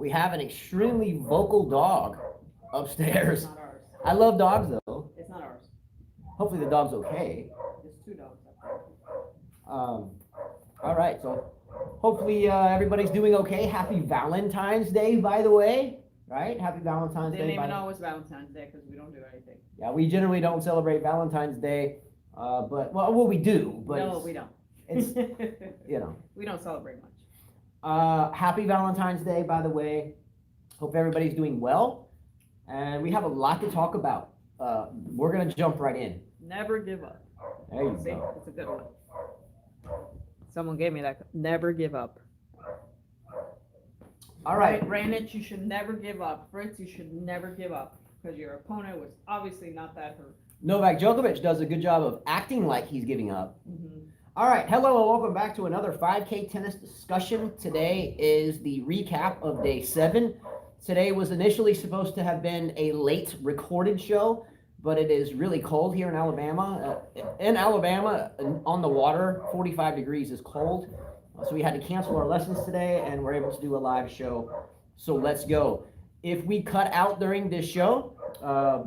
We have an extremely vocal dog upstairs. It's not ours. I love dogs though. It's not ours. Hopefully the dog's okay. There's 2 dogs up there. All right, so hopefully everybody's doing okay. Happy Valentine's Day, by the way. Right? Happy Valentine's Didn't Day. even know it was Valentine's Day because we don't do anything. Yeah, we generally don't celebrate Valentine's Day, but we do. But no, we don't. It's we don't celebrate much. Happy Valentine's Day, by the way. Hope everybody's doing well, and we have a lot to talk about. We're gonna jump right in. Never give up. There you See, go. it's a good one. Someone gave me that. Never give up. All right. Ranich, you should never give up. Fritz, you should never give up because your opponent was obviously not that hurt. Novak Djokovic does a good job of acting like he's giving up. Mm-hmm. All right, hello and welcome back to another 5K tennis discussion. Today is the recap of day 7. Today was initially supposed to have been a late recorded show, but it is really cold here in Alabama. On the water, 45 degrees is cold. So we had to cancel our lessons today and we're able to do a live show. So let's go. If we cut out during this show,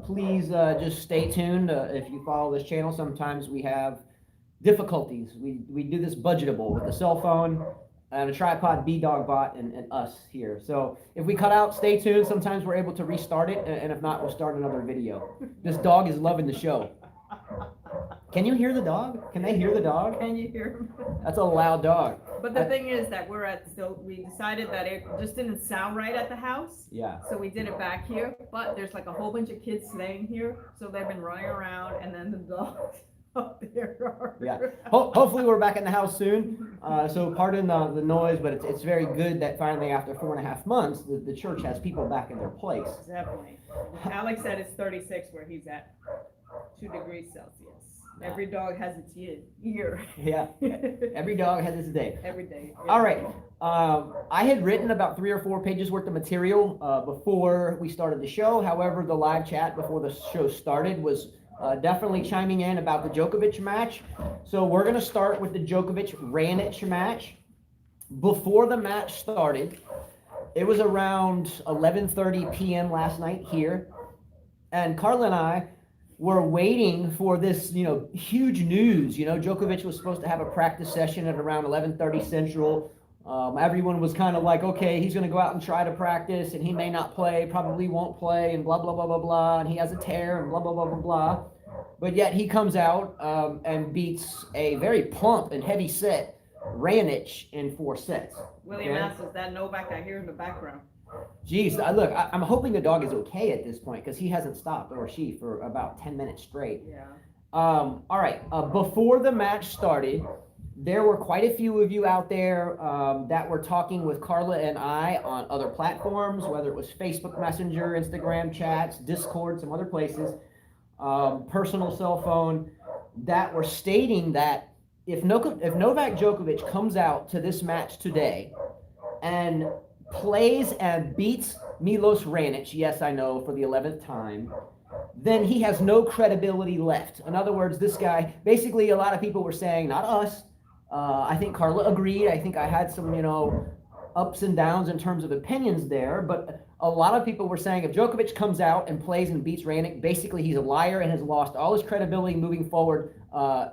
please just stay tuned. If you follow this channel, sometimes we have difficulties. We do this budgetable with a cell phone and a tripod, B-Dog bot, and us here. So if we cut out, stay tuned. Sometimes we're able to restart it, and if not, we'll start another video. This dog is loving the show. Can you hear the dog? Can they hear the dog? Can you hear him? That's a loud dog. But the thing is that we decided that it just didn't sound right at the house. Yeah. So we did it back here, but there's like a whole bunch of kids staying here, so they've been running around, and then the dogs up there are. Yeah. Hopefully we're back in the house soon. So pardon the noise, but it's very good that finally after 4.5 months, the church has people back in their place. Definitely. Alex said it's 36 where he's at, 2 degrees Celsius. Every dog has its year. Yeah. Every dog has its day. Every day. Yeah. All right. I had written about 3 or 4 pages worth of material before we started the show. However, the live chat before the show started was definitely chiming in about the Djokovic match. So we're going to start with the Djokovic-Ranich match. Before the match started, it was around 11:30 p.m. last night here, and Carla and I were waiting for this, huge news. Djokovic was supposed to have a practice session at around 11:30 Central. Everyone was kind of like, okay, he's going to go out and try to practice, and he may not play, probably won't play, and blah, blah, blah, blah, blah, and he has a tear, and blah, blah, blah, blah, blah. But yet he comes out and beats a very plump and heavy set Ranich in 4 sets. William asks, is that Novak I hear in the background? Geez, look, I'm hoping the dog is okay at this point because he hasn't stopped, or she, for about 10 minutes straight. Yeah. All right, before the match started, there were quite a few of you out there that were talking with Carla and I on other platforms, whether it was Facebook Messenger, Instagram chats, Discord, some other places, personal cell phone, that were stating that if Novak Djokovic comes out to this match today and plays and beats Milos Ranich, yes, I know, for the 11th time, then he has no credibility left. In other words, this guy, basically a lot of people were saying, not us, I think Carla agreed. I think I had some, ups and downs in terms of opinions there, but a lot of people were saying if Djokovic comes out and plays and beats Ranich, basically he's a liar and has lost all his credibility moving forward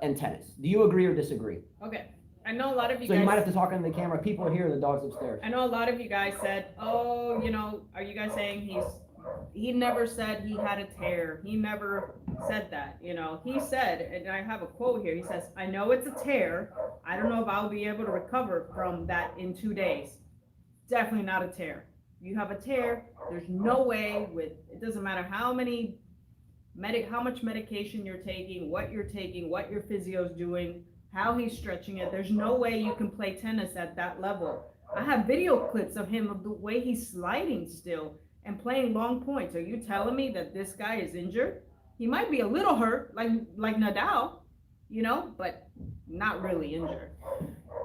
in tennis. Do you agree or disagree? Okay. I know a lot of you So guys... you might have to talk into the camera. People are here, the dog's upstairs. I know a lot of you guys said, oh, are you guys saying he never said he had a tear. He never said that, He said, and I have a quote here, he says, I know it's a tear. I don't know if I'll be able to recover from that in 2 days. Definitely not a tear. You have a tear, there's no way it doesn't matter how much medication you're taking, what your physio's doing, how he's stretching it. There's no way you can play tennis at that level. I have video clips of him of the way he's sliding still and playing long points. Are you telling me that this guy is injured? He might be a little hurt, like Nadal, but not really injured.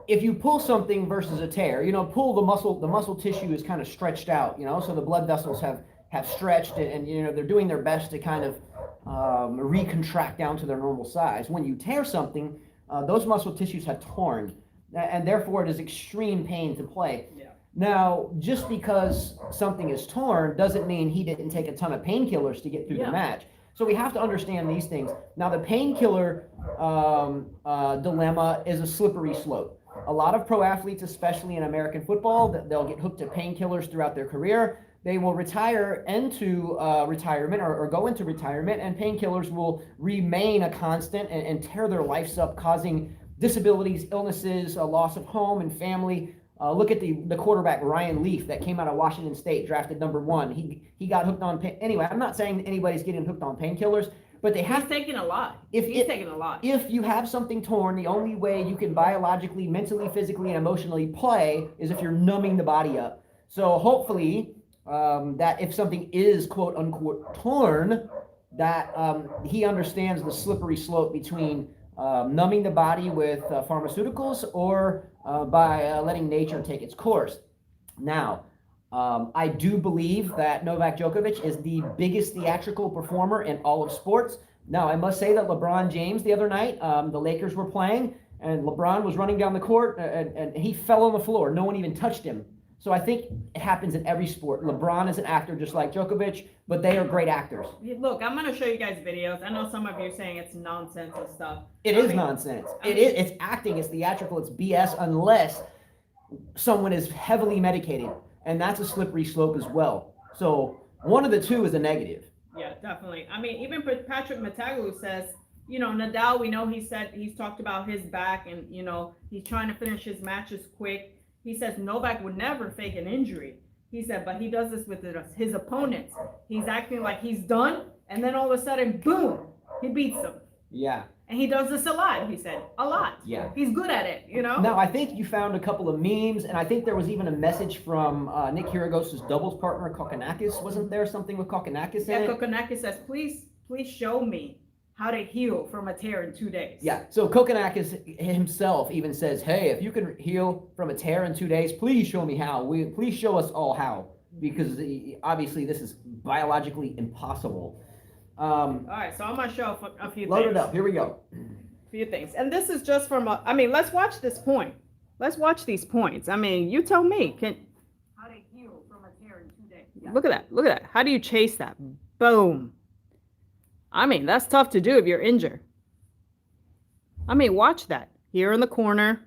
If you pull something versus a tear, pull the muscle tissue is kind of stretched out, so the blood vessels have stretched and they're doing their best to kind of recontract down to their normal size. When you tear something, those muscle tissues have torn, and therefore it is extreme pain to play. Yeah. Now, just because something is torn doesn't mean he didn't take a ton of painkillers to get through the match. So we have to understand these things. Now, the painkiller dilemma is a slippery slope. A lot of pro athletes, especially in American football, they'll get hooked to painkillers throughout their career. They will retire into retirement or go into retirement, and painkillers will remain a constant and tear their lives up, causing disabilities, illnesses, a loss of home and family. Look at the quarterback, Ryan Leaf, that came out of Washington State, drafted #1. He got hooked on anyway, I'm not saying anybody's getting hooked on painkillers, but they have taken a lot. He's taken a lot. If you have something torn, the only way you can biologically, mentally, physically, and emotionally play is if you're numbing the body up. So hopefully, that if something is quote unquote torn, that he understands the slippery slope between numbing the body with pharmaceuticals or by letting nature take its course. Now, I do believe that Novak Djokovic is the biggest theatrical performer in all of sports. Now, I must say that LeBron James the other night, the Lakers were playing, and LeBron was running down the court, and he fell on the floor. No one even touched him. So I think it happens in every sport. LeBron is an actor just like Djokovic, but they are great actors. Look, I'm going to show you guys videos. I know some of you are saying it's nonsense and stuff. It is nonsense. It's acting, it's theatrical, it's BS unless someone is heavily medicated. And that's a slippery slope as well. So one of the two is a negative. Yeah, definitely. I mean, even Patrick Mataglu says, Nadal, we know he's talked about his back and, he's trying to finish his matches quick. He says Novak would never fake an injury. He said, but he does this with his opponents. He's acting like he's done, and then all of a sudden, boom, he beats them. Yeah. And he does this a lot, he said. A lot. Yeah. He's good at it, Now, I think you found a couple of memes, and I think there was even a message from Nick Kyrgios' doubles partner, Kokkinakis. Wasn't there something with Kokkinakis in it? Yeah, Kokkinakis says, please show me how to heal from a tear in 2 days. Yeah, so Kokkinakis himself even says, hey, if you can heal from a tear in 2 days, please show me how. Please show us all how, because obviously this is biologically impossible. All right, so I'm going to show a few things. Load it up. Here we go. A few things. And this is just from let's watch this point. Let's watch these points. You tell me. How to heal from a tear in 2 days. Yeah. Look at that. Look at that. How do you chase that? Boom. That's tough to do if you're injured. Watch that. Here in the corner.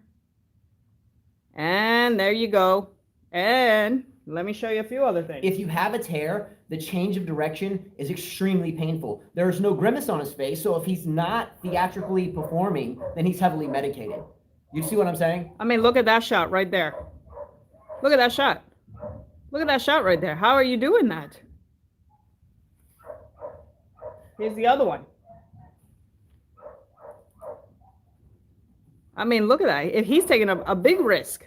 And there you go. And let me show you a few other things. If you have a tear, the change of direction is extremely painful. There's no grimace on his face, so if he's not theatrically performing, then he's heavily medicated. You see what I'm saying? Look at that shot right there. Look at that shot. Look at that shot right there. How are you doing that? Here's the other one. Look at that. If he's taking a big risk,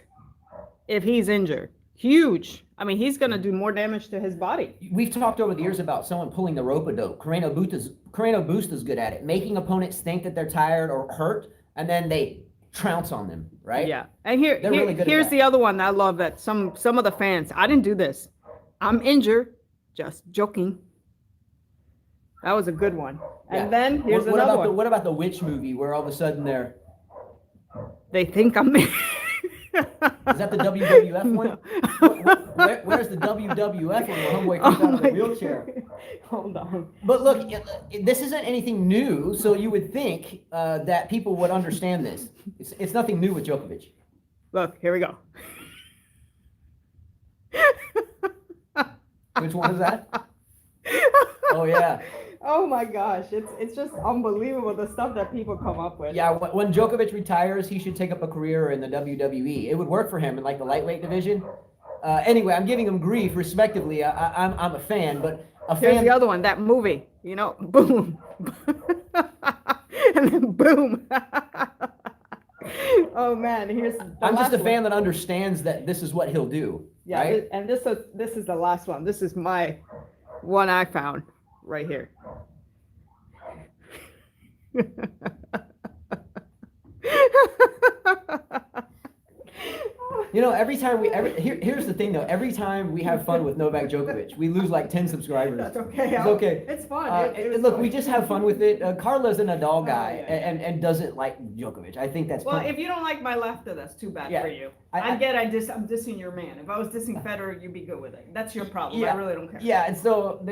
if he's injured, huge. He's going to do more damage to his body. We've talked over the years about someone pulling the rope-a-dope. Carreno Busta's good at it, making opponents think that they're tired or hurt, and then they trounce on them, right? Yeah. And here's the other one I love that some of the fans, I didn't do this. I'm injured. Just joking. That was a good one. And Yeah. then here's another one. What about the witch movie where all of a sudden they think I'm Is that the WWF one? Where's the WWF when the homeboy comes out of the wheelchair? Hold on. But look, this isn't anything new, so you would think that people would understand this. It's nothing new with Djokovic. Look, here we go. Which one is that? Oh, yeah. Oh my gosh, it's just unbelievable the stuff that people come up with. Yeah, when Djokovic retires, he should take up a career in the WWE. It would work for him in the lightweight division. Anyway, I'm giving him grief, respectively. I'm a fan, but a fan. Here's the other one, that movie. Boom, and then boom. Oh man, I'm just a fan that understands that this is what he'll do. Yeah, right? And this is the last one. This is my one I found right here. Every time here's the thing though. Every time we have fun with Novak Djokovic, we lose like 10 subscribers. That's okay. It's okay. It's fun. Look, we just have fun with it. Carla's a Nadal guy yeah. and doesn't like Djokovic. I think that's well. If you don't like my laughter, that's too bad for you. I'm dissing your man. If I was dissing Federer, you'd be good with it. That's your problem. I really don't care. Yeah, and so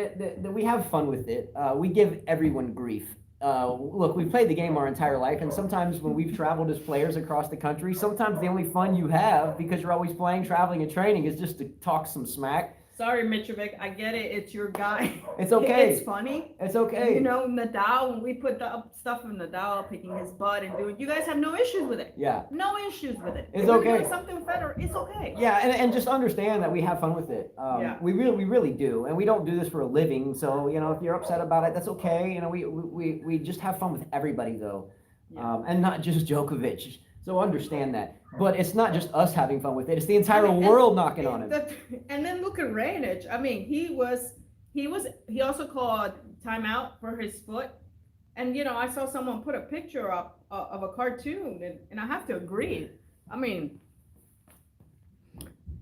we have fun with it. We give everyone grief. Look, we've played the game our entire life, and sometimes when we've traveled as players across the country, sometimes the only fun you have, because you're always playing, traveling, and training, is just to talk some smack. Sorry, Mitrovic, I get it. It's your guy. It's okay. It's funny. It's okay. Nadal, when we put the stuff in Nadal, picking his butt and doing, you guys have no issues with it. Yeah. No issues with it. It's okay. Doing something better, it's okay. Yeah, and just understand that we have fun with it. We really do, and we don't do this for a living. So if you're upset about it, that's okay. We just have fun with everybody though, and not just Djokovic. So understand that. But it's not just us having fun with it. It's the entire world knocking on him. And then look at Raonic. I mean, he also called timeout for his foot. And I saw someone put a picture up of a cartoon, and I have to agree. I mean,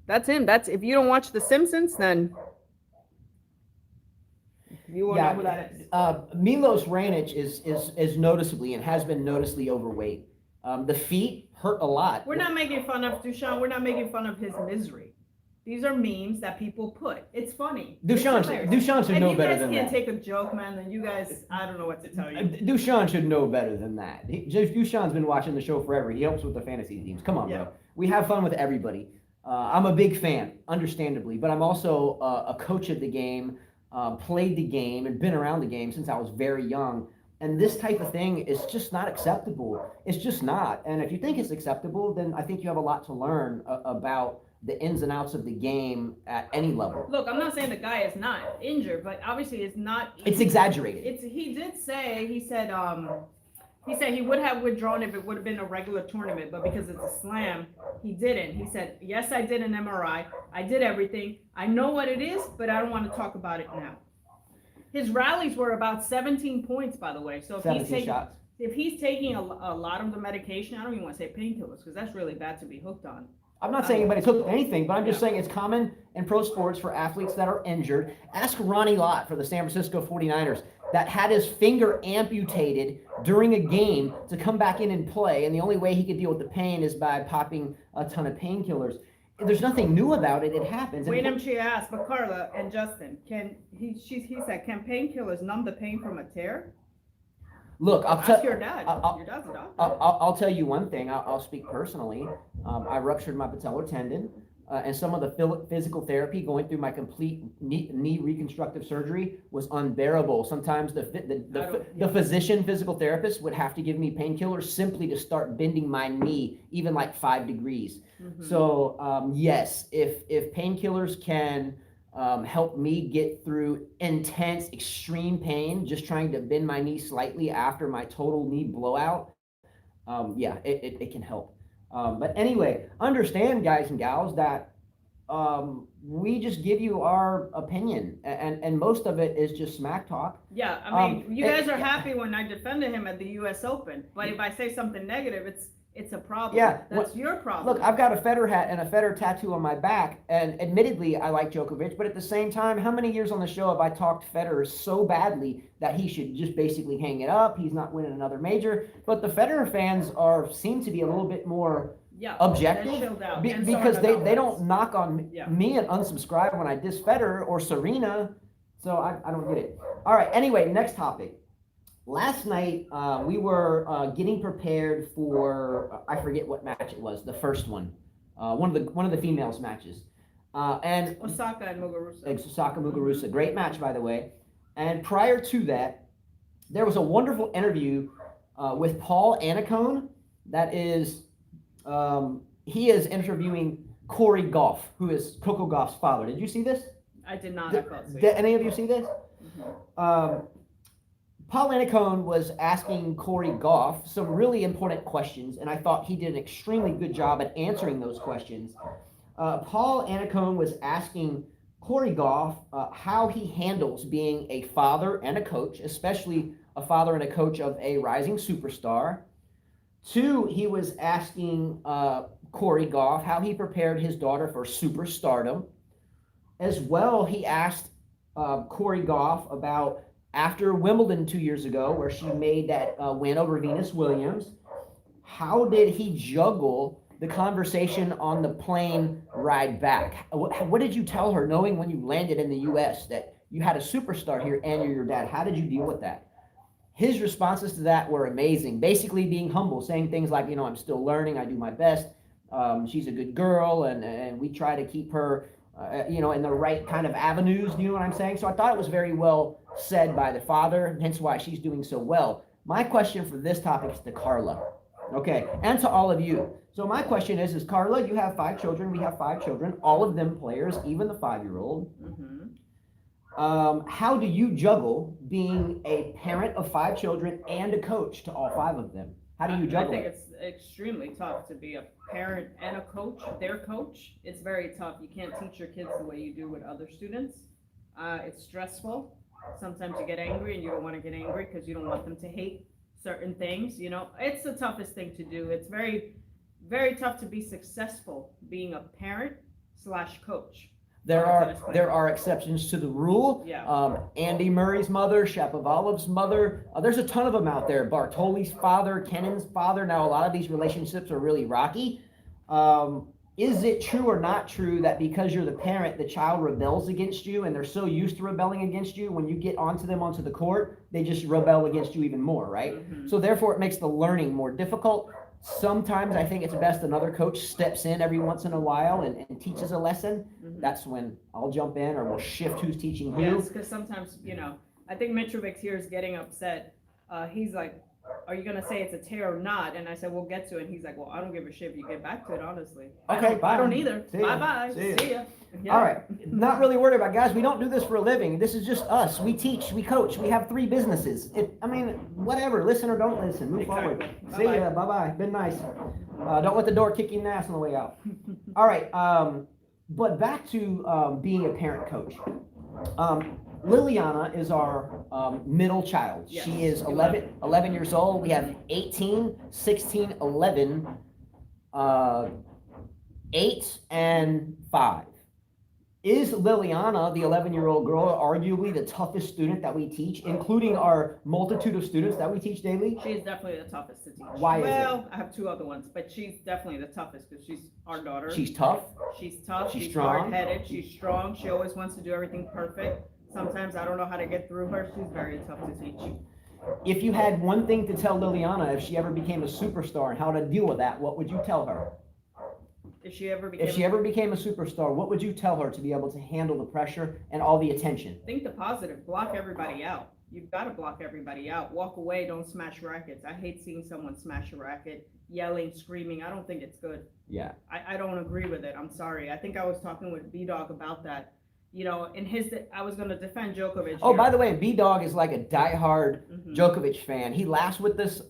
that's him. That's, if you don't watch The Simpsons, then you won't know who that is. Milos Raonic is noticeably and has been noticeably overweight. The feet hurt a lot. We're not making fun of Duchamp. We're not making fun of his misery. These are memes that people put. It's funny. Duchamp should know better than that. You guys can't take a joke, man. Then you guys, I don't know what to tell you. Duchamp should know better than that. Duchamp's been watching the show forever. He helps with the fantasy teams. Come on, bro. We have fun with everybody. I'm a big fan, understandably, but I'm also a coach of the game, played the game, and been around the game since I was very young. And this type of thing is just not acceptable. It's just not. And if you think it's acceptable, then I think you have a lot to learn about the ins and outs of the game at any level. Look, I'm not saying the guy is not injured, but obviously it's not. It's exaggerated. He said he would have withdrawn if it would have been a regular tournament, but because it's a slam, he didn't. He said, yes, I did an MRI. I did everything. I know what it is, but I don't want to talk about it now. His rallies were about 17 points, by the way. So if he's taking a lot of the medication, I don't even want to say painkillers, because that's really bad to be hooked on. I'm not saying anybody took anything, but I'm just saying it's common in pro sports for athletes that are injured. Ask Ronnie Lott for the San Francisco 49ers that had his finger amputated during a game to come back in and play, and the only way he could deal with the pain is by popping a ton of painkillers. There's nothing new about it. It happens. William, she asked, but Carla and Justin, he said, can painkillers numb the pain from a tear? Look, ask your dad. Your dad's a doctor. I'll tell you one thing. I'll speak personally. I ruptured my patellar tendon, and some of the physical therapy going through my complete knee reconstructive surgery was unbearable. Sometimes the physician, physical therapist would have to give me painkillers simply to start bending my knee, even like 5 degrees. Mm-hmm. So yes, if painkillers can help me get through intense, extreme pain, just trying to bend my knee slightly after my total knee blowout, it can help. But anyway, understand, guys and gals, that we just give you our opinion, and most of it is just smack talk. Yeah, I mean, you guys are happy when I defended him at the U.S. Open, but if I say something negative, it's a problem. Yeah, that's your problem. Look, I've got a Federer hat and a Federer tattoo on my back, and admittedly, I like Djokovic, but at the same time, how many years on the show have I talked Federer so badly that he should just basically hang it up? He's not winning another major. But the Federer fans seem to be a little bit more objective because they don't knock on me and unsubscribe when I diss Federer or Serena. So I don't get it. All right. Anyway, next topic. Last night, we were getting prepared for, I forget what match it was, the first one, one of the females' matches. And Osaka and Muguruza. Osaka Muguruza, great match, by the way. And prior to that, there was a wonderful interview with Paul Annacone. That is, he is interviewing Corey Goff, who is Coco Gauff's father. Did you see this? I did not. Did any of you see this? Mm-hmm. Paul Annacone was asking Corey Goff some really important questions, and I thought he did an extremely good job at answering those questions. Paul Annacone was asking Corey Goff how he handles being a father and a coach, especially a father and a coach of a rising superstar. 2, he was asking Corey Goff, how he prepared his daughter for superstardom. As well, he asked Corey Goff about after Wimbledon 2 years ago, where she made that win over Venus Williams. How did he juggle the conversation on the plane ride back? What did you tell her, knowing when you landed in the U.S. that you had a superstar here and you're your dad? How did you deal with that? His responses to that were amazing. Basically being humble, saying things like, I'm still learning, I do my best. She's a good girl, and we try to keep her, in the right kind of avenues. Do you know what I'm saying? So I thought it was very well said by the father, hence why she's doing so well. My question for this topic is to Carla, okay, and to all of you. So my question is Carla, you have 5 children, we have 5 children, all of them players, even the 5-year-old. How do you juggle being a parent of 5 children and a coach to all 5 of them? How do you juggle I think it's extremely tough to be a parent and a coach, their coach. It's very tough. You can't teach your kids the way you do with other students. It's stressful. Sometimes you get angry and you don't want to get angry because you don't want them to hate certain things. It's the toughest thing to do. It's very, very tough to be successful being a parent/coach. There are exceptions to the rule. Yeah. Andy Murray's mother, Shapovalov's mother. There's a ton of them out there. Bartoli's father, Kennan's father. Now, a lot of these relationships are really rocky. Is it true or not true that because you're the parent, the child rebels against you, and they're so used to rebelling against you, when you get onto the court, they just rebel against you even more, right? So therefore, it makes the learning more difficult. Sometimes I think it's best another coach steps in every once in a while and teaches a lesson. That's when I'll jump in, or we'll shift who's teaching who. Yes, because sometimes, I think Mitrovic here is getting upset. He's like, are you going to say it's a tear or not? And I said, we'll get to it. And he's like, well, I don't give a shit if you get back to it, honestly. Okay, I don't either. Bye-bye. See ya. Yeah. All right. Not really worried about, guys. We don't do this for a living. This is just us. We teach, we coach. We have 3 businesses. Whatever. Listen or don't listen. Move forward. Bye-bye. See ya. Bye-bye. Been nice. Don't let the door kick you in the ass on the way out. All right. But back to being a parent coach. Liliana is our middle child. Yes. She is 11 years old. We have 18, 16, 11, 8, and 5. Is Liliana, the 11-year-old girl, arguably the toughest student that we teach, including our multitude of students that we teach daily? She's definitely the toughest to teach. Why is it? Well, I have 2 other ones, but she's definitely the toughest because she's our daughter. She's tough. She's tough. She's She's strong. hard-headed. She's strong. She always wants to do everything perfect. Sometimes I don't know how to get through her. She's very tough to teach. If you had one thing to tell Liliana if she ever became a superstar and how to deal with that, what would you tell her? If she ever became a superstar, what would you tell her to be able to handle the pressure and all the attention? Think the positive. Block everybody out. You've got to block everybody out. Walk away. Don't smash rackets. I hate seeing someone smash a racket, yelling, screaming. I don't think it's good. Yeah. I don't agree with it. I'm sorry. I think I was talking with B-Dog about that. I was going to defend Djokovic. Oh, by the way, B-Dog is like a diehard Djokovic fan. He laughs with us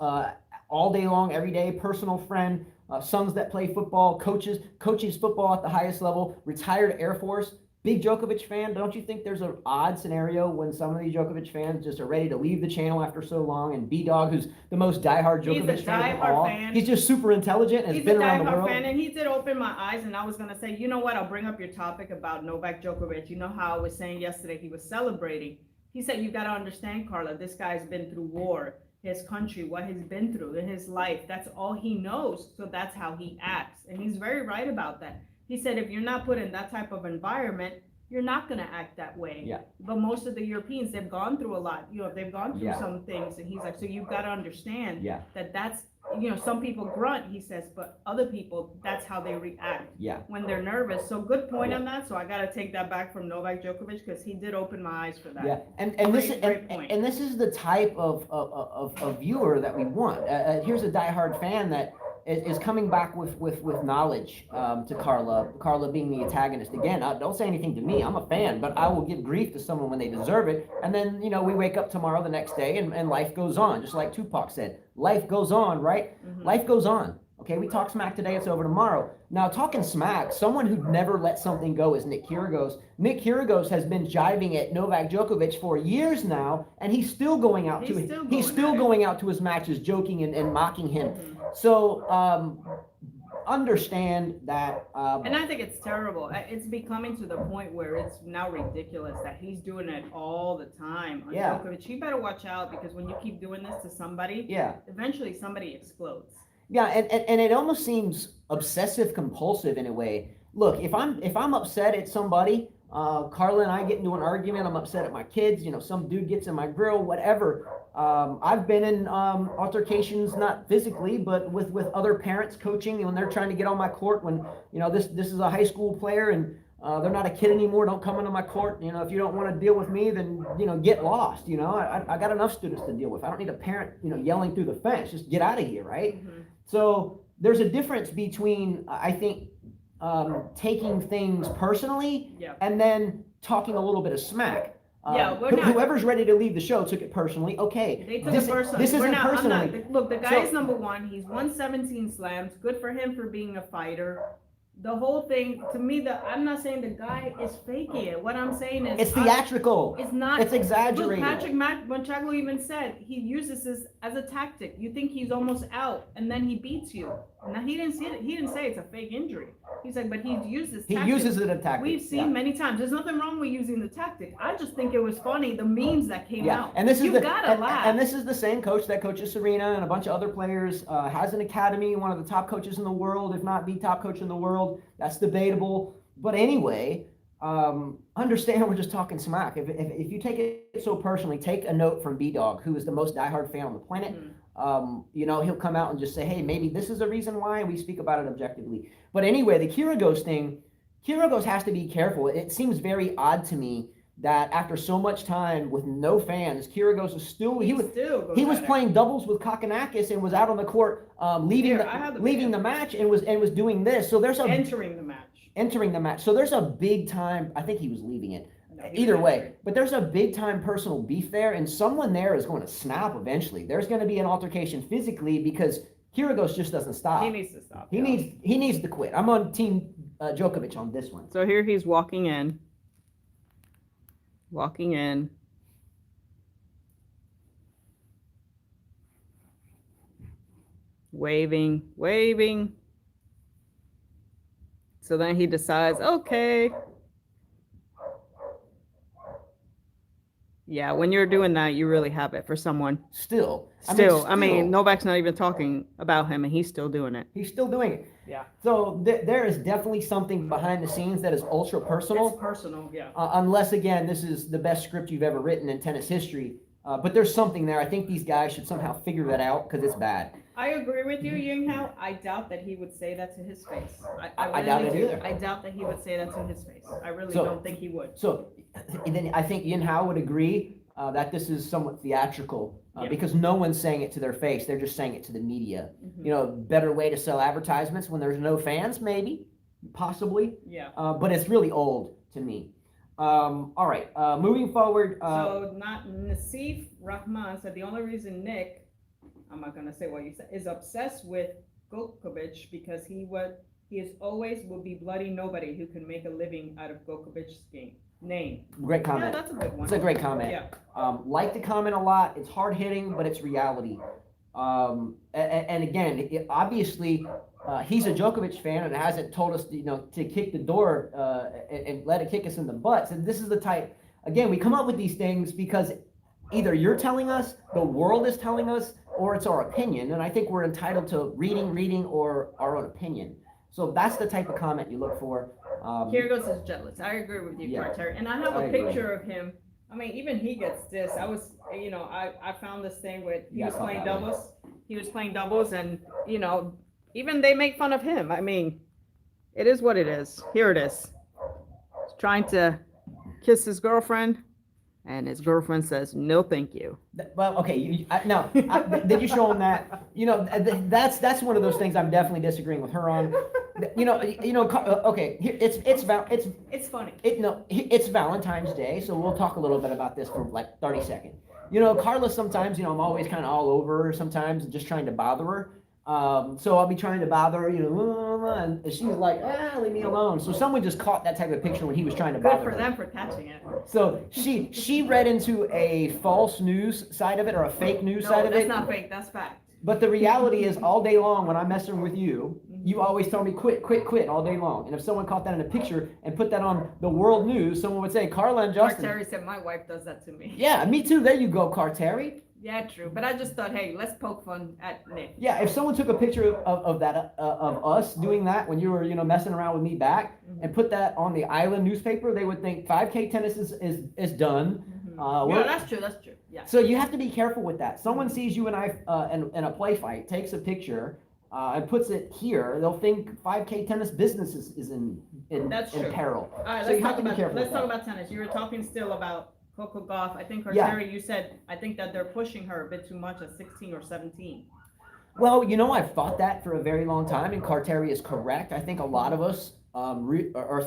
all day long, every day, personal friend, sons that play football, coaches football at the highest level, retired Air Force, big Djokovic fan. Don't you think there's an odd scenario when some of these Djokovic fans just are ready to leave the channel after so long, and B-Dog, who's the most diehard Djokovic fan of all, he's just super intelligent and has been around the world. Fan, and he did open my eyes, and I was going to say, you know what, I'll bring up your topic about Novak Djokovic. You know how I was saying yesterday he was celebrating. He said, you got to understand, Carla, this guy's been through war, his country, what he's been through in his life. That's all he knows, so that's how he acts. And he's very right about that. He said, if you're not put in that type of environment, you're not going to act that way. Yeah. But most of the Europeans, they've gone through a lot. They've gone through some things. And he's like, so you've got to understand that's, some people grunt, he says, but other people, that's how they react when they're nervous. So good point on that. So I got to take that back from Novak Djokovic because he did open my eyes for that. Yeah, and this is the type of viewer that we want. Here's a diehard fan that is coming back with knowledge to Carla. Carla being the antagonist. Again, don't say anything to me. I'm a fan, but I will give grief to someone when they deserve it. And then, we wake up tomorrow the next day and life goes on. Just like Tupac said, life goes on, right? Life goes on. Okay, we talk smack today, it's over tomorrow. Now, talking smack, someone who never let something go is Nick Kyrgios. Nick Kyrgios has been jiving at Novak Djokovic for years now, and he's still going out going out to his matches, joking and mocking him. So understand that. And I think it's terrible. It's becoming to the point where it's now ridiculous that he's doing it all the time on Yeah. Djokovic. He better watch out, because when you keep doing this to somebody, Yeah. eventually somebody explodes. Yeah, and it almost seems obsessive compulsive in a way. Look, if I'm upset at somebody, Carla and I get into an argument, I'm upset at my kids, some dude gets in my grill, whatever. I've been in altercations, not physically, but with other parents coaching when they're trying to get on my court. When this is a high school player and they're not a kid anymore. Don't come into my court. If you don't want to deal with me, then get lost. I got enough students to deal with. I don't need a parent yelling through the fence. Just get out of here, right? Mm-hmm. So there's a difference between I think taking things personally and then talking a little bit of smack. Whoever's ready to leave the show took it personally. Okay, they took it personally. This isn't personally. Look, the guy is number one. He's won 17 slams. Good for him for being a fighter. The whole thing, to me, I'm not saying the guy is faking it. What I'm saying is it's theatrical. It's not. It's exaggerated. Look, Patrick Monchaglo even said he uses this as a tactic. You think he's almost out, and then he beats you. Now he didn't see it. He didn't say it's a fake injury. He's like, but he's used this tactic. He uses it as a tactic. We've seen many times. There's nothing wrong with using the tactic. I just think it was funny, the memes that came out. And this is gotta laugh. And this is the same coach that coaches Serena and a bunch of other players. Has an academy, one of the top coaches in the world, if not the top coach in the world. That's debatable. But anyway, understand we're just talking smack. If you take it so personally, take a note from B-Dog, who is the most diehard fan on the planet. He'll come out and just say, hey, maybe this is a reason why, and we speak about it objectively. But anyway, the Kyrgios thing, Kyrgios has to be careful. It seems very odd to me that after so much time with no fans, Kyrgios is still he was playing doubles with Kokkinakis and was out on the court leaving the match and was doing this. So there's entering the match. So there's a big time. I think he was leaving it. Either way, but there's a big time personal beef there, and someone there is going to snap eventually. There's going to be an altercation physically because Kyrgios just doesn't stop. He needs to stop. He needs to quit. I'm on team Djokovic on this one. So here he's walking in, waving. So then he decides, okay. Yeah, when you're doing that, you really have it for someone. Still. I mean, Novak's not even talking about him, and he's still doing it. He's still doing it. Yeah. So there is definitely something behind the scenes that is ultra personal. It's personal, yeah. Unless, again, this is the best script you've ever written in tennis history. But there's something there. I think these guys should somehow figure that out because it's bad. I agree with you, Yinghao. I doubt that he would say that to his face. I doubt it either. I doubt that he would say that to his face. I really don't think he would. So then I think Yinghao would agree that this is somewhat theatrical because no one's saying it to their face. They're just saying it to the media. Mm-hmm. Better way to sell advertisements when there's no fans, maybe, possibly. Yeah. But it's really old to me. All right, moving forward. So Nasif Rahman said the only reason Nick, I'm not going to say what you said, is obsessed with Djokovic because he is always will be bloody nobody who can make a living out of Djokovic's name. Great comment. Yeah, that's a good one. It's a great comment. Yeah. Like the comment a lot. It's hard hitting, but it's reality. And again, obviously, he's a Djokovic fan and hasn't told us, to kick the door and let it kick us in the butts. And this is the type. Again, we come up with these things because either you're telling us, the world is telling us, or it's our opinion. And I think we're entitled to reading, or our own opinion. So that's the type of comment you look for. Kyrgios is jealous. I agree with you, Carter. And I have a picture of him. I mean, even he gets this. I found this thing with he was playing doubles. He was playing doubles, and even they make fun of him. I mean, it is what it is. Here it is. He's trying to kiss his girlfriend, and his girlfriend says, "No, thank you." Well, okay. Did you show him that? That's one of those things I'm definitely disagreeing with her on. Okay. It's funny. It's Valentine's Day, so we'll talk a little bit about this for like 30 seconds. Carla, sometimes, I'm always kind of all over her sometimes, just trying to bother her. So I'll be trying to bother her, and she's like, leave me alone. So someone just caught that type of picture when he was trying to bother her. Good for them for catching it. So she read into a false news side of it or a fake news side of it. That's not fake. That's fact. But the reality is, all day long when I'm messing with you, you always tell me quit, quit, quit all day long. And if someone caught that in a picture and put that on the world news, someone would say, Carla and Justin. Terry said my wife does that to me. Yeah, me too. There you go, Terry. Yeah, true. But I just thought, hey, let's poke fun at Nick. Yeah, if someone took a picture of that of us doing that when you were messing around with me back and put that on the Island newspaper, they would think 5K tennis is done. Yeah, that's true. That's true. Yeah. So you have to be careful with that. Someone sees you and I in a play fight, takes a picture, and puts it here. They'll think 5K tennis business is in peril. All right, so you have to be careful. Let's talk about tennis. You were talking still about Coco Gauff. I think Terry, you said I think that they're pushing her a bit too much at 16 or 17. Well, I've thought that for a very long time, and Carterri is correct. I think a lot of us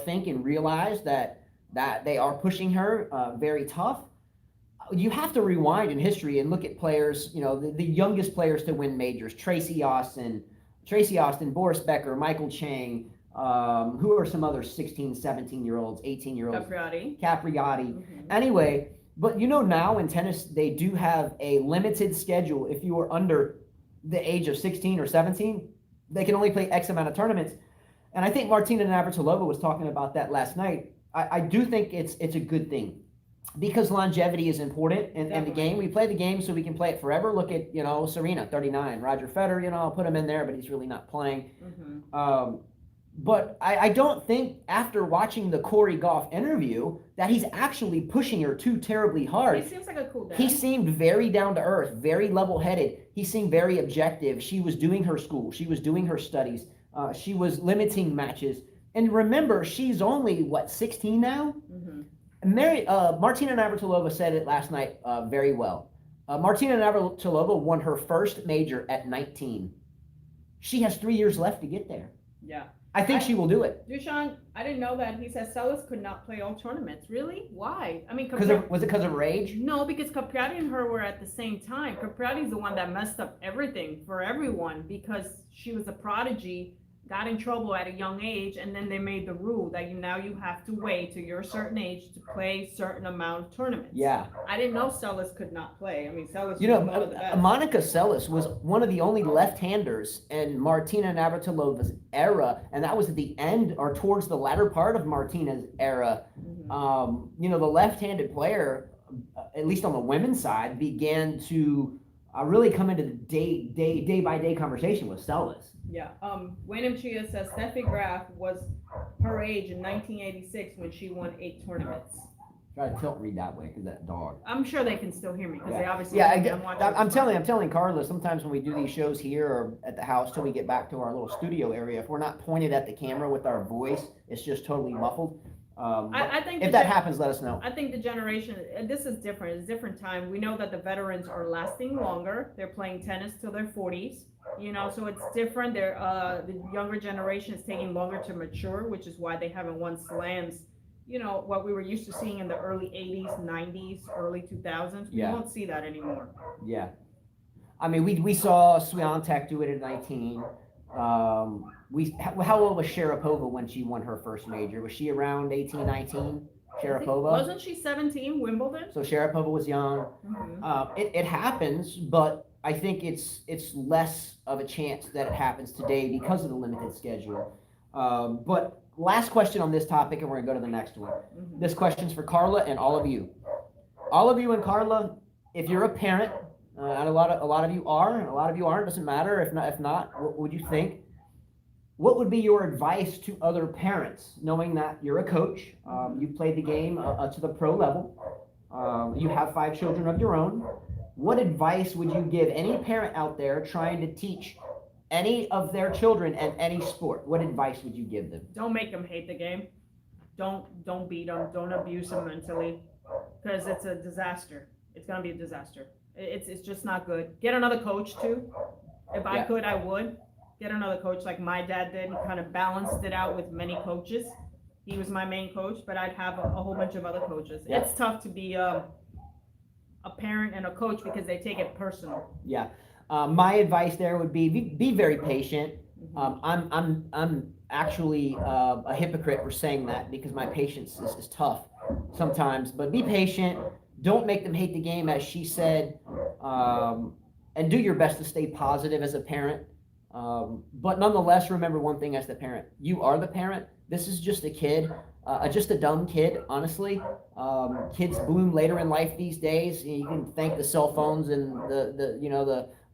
think and realize that they are pushing her very tough. You have to rewind in history and look at players, the youngest players to win majors: Tracy Austin, Boris Becker, Michael Chang. Who are some other 16, 17-year-olds, 18-year-olds? Capriati. Anyway, but now in tennis, they do have a limited schedule. If you are under the age of 16 or 17, they can only play X amount of tournaments. And I think Martina Navratilova was talking about that last night. I do think it's a good thing because longevity is important in the game. We play the game so we can play it forever. Look at, Serena, 39, Roger Federer, I'll put him in there, but he's really not playing. But I don't think after watching the Corey Goff interview that he's actually pushing her too terribly hard. He seems like a cool guy. He seemed very down to earth, very level headed. He seemed very objective. She was doing her school. She was doing her studies. She was limiting matches. And remember, she's only, 16 now? Martina Navratilova said it last night very well. Martina Navratilova won her first major at 19. She has 3 years left to get there. Yeah. I think she will do it. Dushan, I didn't know that. He said Sellis could not play all tournaments. Really? Why? I mean, was it because of her age? No, because Capriati and her were at the same time. Capriati's the one that messed up everything for everyone because she was a prodigy, got in trouble at a young age, and then they made the rule that you have to wait till you're a certain age to play certain amount of tournaments. Yeah. I didn't know Sellis could not play. I mean, Sellis was one of the best. Monica Seles was one of the only left-handers in Martina Navratilova's era, and that was at the end or towards the latter part of Martina's era. The left-handed player, at least on the women's side, began to really come into the day-by-day conversation with Seles. Yeah. Wayne Chia says Steffi Graf was her age in 1986 when she won 8 tournaments. Try to tilt read that way because that dog. I'm sure they can still hear me because they obviously. Yeah, I'm telling Carla, sometimes when we do these shows here or at the house till we get back to our little studio area, if we're not pointed at the camera with our voice, it's just totally muffled. I think if that happens, let us know. I think the generation, this is different. It's a different time. We know that the veterans are lasting longer. They're playing tennis till their 40s. So it's different. The younger generation is taking longer to mature, which is why they haven't won slams. What we were used to seeing in the early 80s, 90s, early 2000s. We won't see that anymore. Yeah. I mean, we saw Swiatek do it at 19. How old was Sharapova when she won her first major? Was she around 18, 19? Sharapova? Wasn't she 17, Wimbledon? So Sharapova was young. It happens, but I think it's less of a chance that it happens today because of the limited schedule. But last question on this topic, and we're gonna go to the next one. This question's for Carla and all of you. All of you and Carla, if you're a parent, and a lot of you are, and a lot of you aren't, doesn't matter. If not, what would you think? What would be your advice to other parents, knowing that you're a coach, you've played the game to the pro level, you have 5 children of your own? What advice would you give any parent out there trying to teach any of their children at any sport? What advice would you give them? Don't make them hate the game. Don't beat them. Don't abuse them mentally, because it's a disaster. It's gonna be a disaster. It's just not good. Get another coach too. If I could, I would. Get another coach like my dad did. He kind of balanced it out with many coaches. He was my main coach, but I'd have a whole bunch of other coaches. Yeah. It's tough to be a parent and a coach because they take it personal. Yeah. My advice there would be very patient. I'm actually a hypocrite for saying that because my patience is tough sometimes, but be patient. Don't make them hate the game, as she said. and do your best to stay positive as a parent. But nonetheless, remember one thing as the parent. You are the parent. This is just a kid, just a dumb kid, honestly. Kids bloom later in life these days. You can thank the cell phones and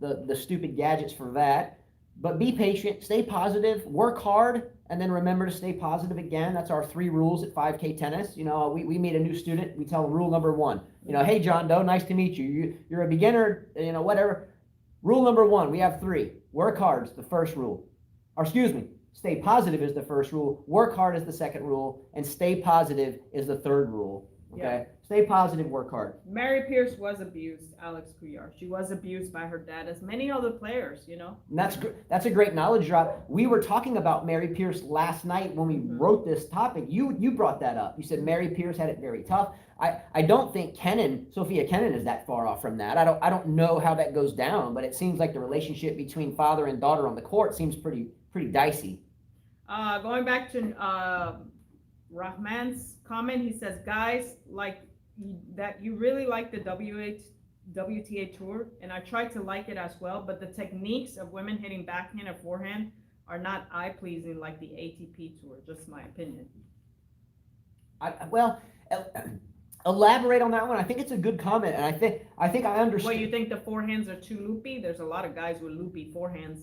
the stupid gadgets for that. But be patient, stay positive, work hard, and then remember to stay positive again. That's our 3 rules at 5K tennis. We meet a new student, we tell them rule number 1. Hey, John Doe, nice to meet you. You're a beginner, whatever. Rule number 1, we have 3. Work hard is the first rule. Or excuse me, stay positive is the first rule. Work hard is the second rule. And stay positive is the third rule. Okay? Yeah. Stay positive, work hard. Mary Pierce was abused, Alex Couillard. She was abused by her dad, as many other players, And that's a great knowledge drop. We were talking about Mary Pierce last night when we wrote this topic. You brought that up. You said Mary Pierce had it very tough. I don't think Sophia Kenin is that far off from that. I don't know how that goes down, but it seems like the relationship between father and daughter on the court seems pretty dicey. Going back to Rahman's comment, he says, guys, like that you really like the WTA tour, and I tried to like it as well, but the techniques of women hitting backhand and forehand are not eye-pleasing like the ATP tour. Just my opinion. Elaborate on that one. I think it's a good comment, and I think I understand. Well, you think the forehands are too loopy? There's a lot of guys with loopy forehands.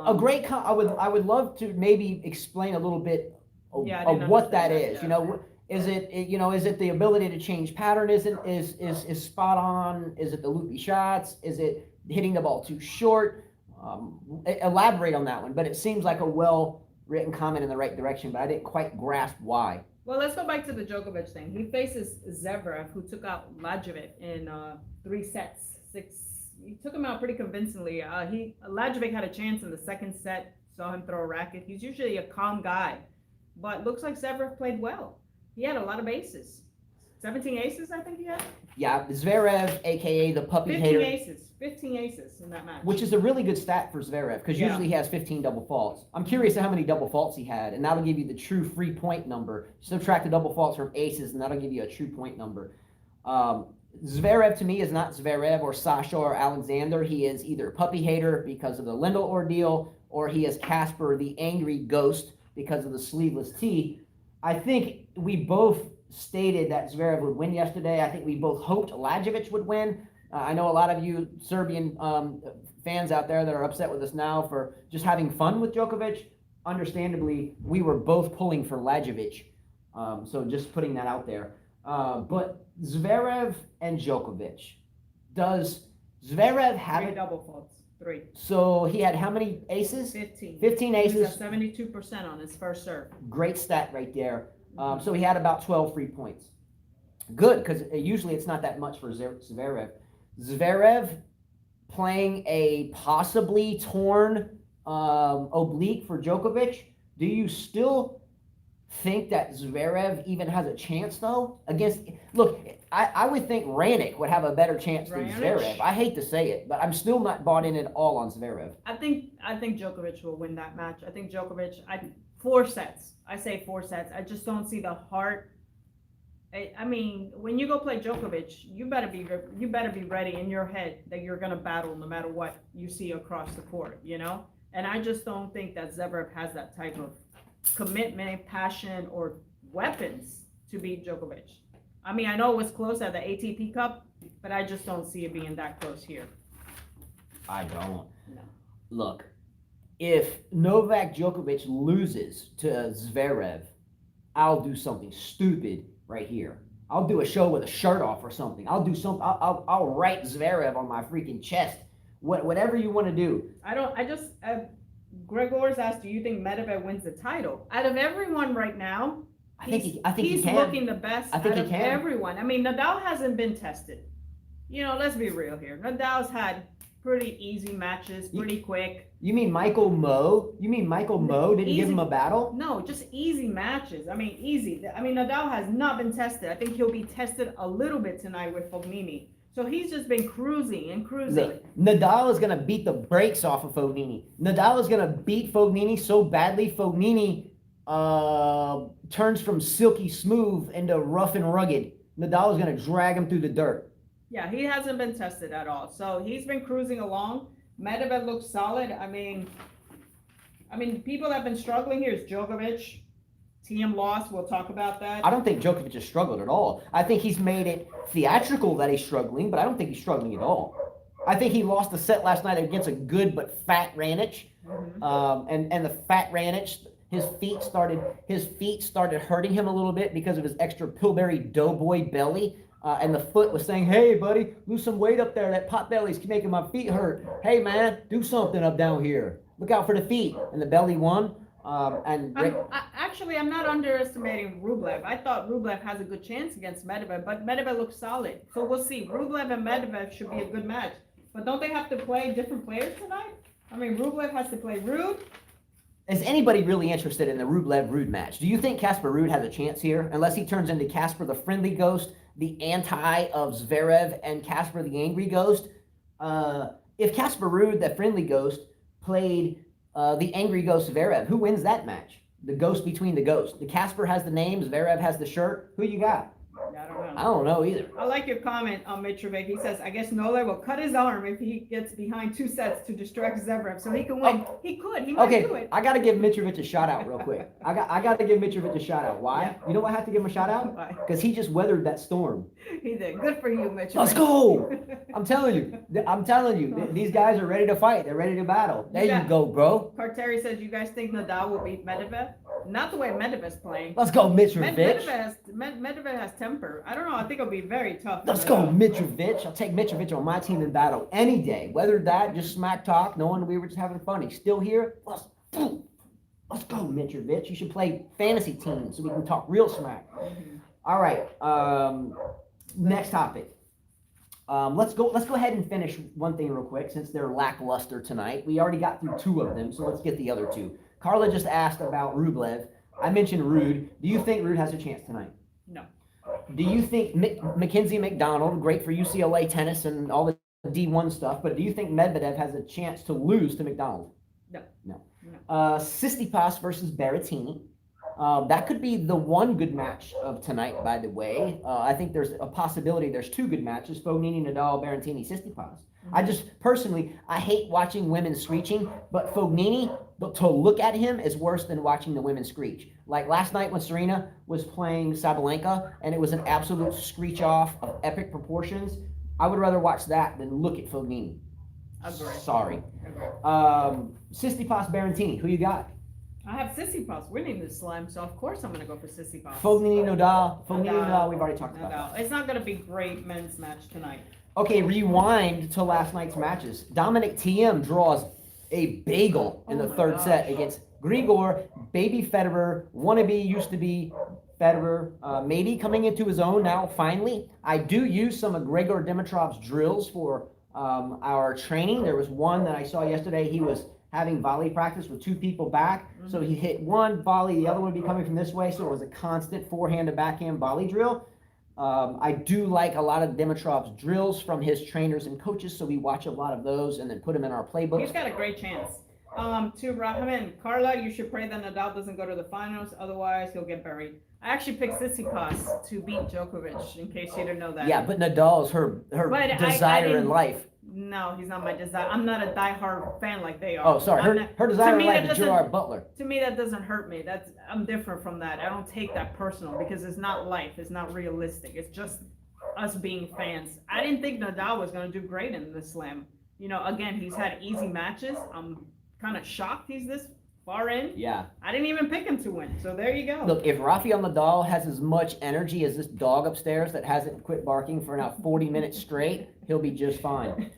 A great I would love to maybe explain a little bit of what that is. Yeah. Is it the ability to change pattern? Is spot on? Is it the loopy shots? Is it hitting the ball too short? Elaborate on that one. But it seems like a well-written comment in the right direction, but I didn't quite grasp why. Well, let's go back to the Djokovic thing. He faces Zverev, who took out Lajovic in 3 sets. He took him out pretty convincingly. Lajovic had a chance in the second set, saw him throw a racket. He's usually a calm guy, but looks like Zverev played well. He had a lot of aces. 17 aces, I think he had? Yeah, Zverev, a.k.a. the puppy 15 hater. 15 aces in that match. Which is a really good stat for Zverev, because usually he has 15 double faults. I'm curious how many double faults he had, and that'll give you the true free point number. Subtract the double faults from aces, and that'll give you a true point number. Zverev, to me, is not Zverev or Sasha or Alexander. He is either puppy hater because of the Lindell ordeal, or he is Casper, the angry ghost, because of the sleeveless tee. I think we both stated that Zverev would win yesterday. I think we both hoped Lajovic would win. I know a lot of you Serbian fans out there that are upset with us now for just having fun with Djokovic. Understandably, we were both pulling for Lajovic. So just putting that out there. But Zverev and Djokovic. Does Zverev have 3 double faults? 3. So he had how many aces? 15. 15 aces. He was at 72% on his first serve. Great stat right there. So he had about 12 free points. Good, because usually it's not that much for Zverev. Zverev playing a possibly torn oblique for Djokovic. Do you still think that Zverev even has a chance, though? Look, I would think Raonic would have a better chance than Zverev. I hate to say it, but I'm still not bought in at all on Zverev. I think Djokovic will win that match. I think Djokovic, 4 sets. I say 4 sets. I just don't see the heart. I mean, when you go play Djokovic, you better be ready in your head that you're gonna battle no matter what you see across the court, And I just don't think that Zverev has that type of commitment, passion, or weapons to beat Djokovic. I mean, I know it was close at the ATP Cup, but I just don't see it being that close here. I don't. No. Look, if Novak Djokovic loses to Zverev, I'll do something stupid right here. I'll do a show with a shirt off or something. I'll do something. I'll write Zverev on my freaking chest. Whatever you want to do. Gregor's asked, do you think Medvedev wins the title? Out of everyone right now, I think he's looking the best out of everyone. I mean, Nadal hasn't been tested. Let's be real here. Nadal's had pretty easy matches, pretty quick. You mean Michael Moe? Didn't give him a battle? No, just easy matches. I mean, easy. I mean, Nadal has not been tested. I think he'll be tested a little bit tonight with Fognini. So he's just been cruising. Look, Nadal is going to beat the brakes off of Fognini. Nadal is going to beat Fognini so badly, Fognini turns from silky smooth into rough and rugged. Nadal is going to drag him through the dirt. Yeah, he hasn't been tested at all. So he's been cruising along. Medvedev looks solid. People that have been struggling here is Djokovic. Thiem lost. We'll talk about that. I don't think Djokovic has struggled at all. I think he's made it theatrical that he's struggling, but I don't think he's struggling at all. I think he lost the set last night against a good but fat Ranich, and the fat Ranich, his feet started hurting him a little bit because of his extra Pillsbury Doughboy belly, and the foot was saying, "Hey, buddy, lose some weight up there. That pot belly's making my feet hurt. Hey, man, do something up down here. Look out for the feet." And the belly won. I'm not underestimating Rublev. I thought Rublev has a good chance against Medvedev, but Medvedev looks solid. So we'll see. Rublev and Medvedev should be a good match. But don't they have to play different players tonight? Rublev has to play Ruud. Is anybody really interested in the Rublev-Ruud match? Do you think Casper Ruud has a chance here? Unless he turns into Casper the Friendly Ghost, the anti of Zverev, and Casper the Angry Ghost? If Casper Ruud, the Friendly Ghost, played the Angry Ghost Zverev, who wins that match? The ghost between the ghosts. The Casper has the name, Zverev has the shirt. Who you got? I don't know. I don't know either. I like your comment on Mitrovic. He says, I guess Nola will cut his arm if he gets behind 2 sets to distract Zverev so he can win. He could. He might do it. I got to give Mitrovic a shout out real quick. I got to give Mitrovic a shout out. Why? Yeah. You know why I have to give him a shout out? Why? Because he just weathered that storm. He did. Good for you, Mitrovic. Let's go. I'm telling you. These guys are ready to fight. They're ready to battle. There you go, bro. Carteri says, you guys think Nadal will beat Medvedev? Not the way Medvedev's playing. Let's go, Mitrovic. Medvedev has temper. I don't know. I think it'll be very tough. Let's go, Mitrovic. I'll take Mitrovic on my team in battle any day. Whether that, just smack talk, knowing we were just having fun. He's still here. Let's go, Mitrovic. You should play fantasy teams so we can talk real smack. All right. Next topic. Let's go ahead and finish one thing real quick since they're lackluster tonight. We already got through 2 of them, so let's get the other 2. Carla just asked about Rublev. I mentioned Ruud. Do you think Ruud has a chance tonight? No. Do you think Mackenzie McDonald, great for UCLA tennis and all the D1 stuff, but do you think Medvedev has a chance to lose to McDonald? No. Tsitsipas versus Berrettini. That could be the one good match of tonight, by the way. I think there's a possibility there's 2 good matches, Fognini, Nadal, Berrettini, Tsitsipas. I just, personally, I hate watching women screeching, but Fognini, to look at him is worse than watching the women screech. Like last night when Serena was playing Sabalenka, and it was an absolute screech off of epic proportions, I would rather watch that than look at Fognini. Agreed. Sorry. Tsitsipas, Berrettini, who you got? I have Tsitsipas winning this slam, so of course I'm going to go for Tsitsipas. Fognini, Nadal, we've already talked about that. It's not going to be great men's match tonight. Okay, rewind to last night's matches. Dominic Thiem draws a bagel in the 3rd set against Grigor, baby Federer, wannabe used to be Federer, maybe coming into his own now, finally. I do use some of Grigor Dimitrov's drills for our training. There was one that I saw yesterday. He was having volley practice with 2 people back. So he hit one volley, the other one would be coming from this way. So it was a constant forehand to backhand volley drill. I do like a lot of Dimitrov's drills from his trainers and coaches, so we watch a lot of those and then put them in our playbook. He's got a great chance. To Rahman, Carla, you should pray that Nadal doesn't go to the finals, otherwise he'll get buried. I actually picked Tsitsipas to beat Djokovic, in case you didn't know that. Yeah, but Nadal's her desire in life. No, he's not my desire. I'm not a diehard fan like they are. Oh, sorry. Her desire in life is Gerard Butler. To me, that doesn't hurt me. I'm different from that. I don't take that personal because it's not life. It's not realistic. It's just us being fans. I didn't think Nadal was going to do great in this slam. Again, he's had easy matches. I'm kind of shocked he's this far in. Yeah. I didn't even pick him to win. So there you go. Look, if Rafael Nadal has as much energy as this dog upstairs that hasn't quit barking for now 40 minutes straight, he'll be just fine.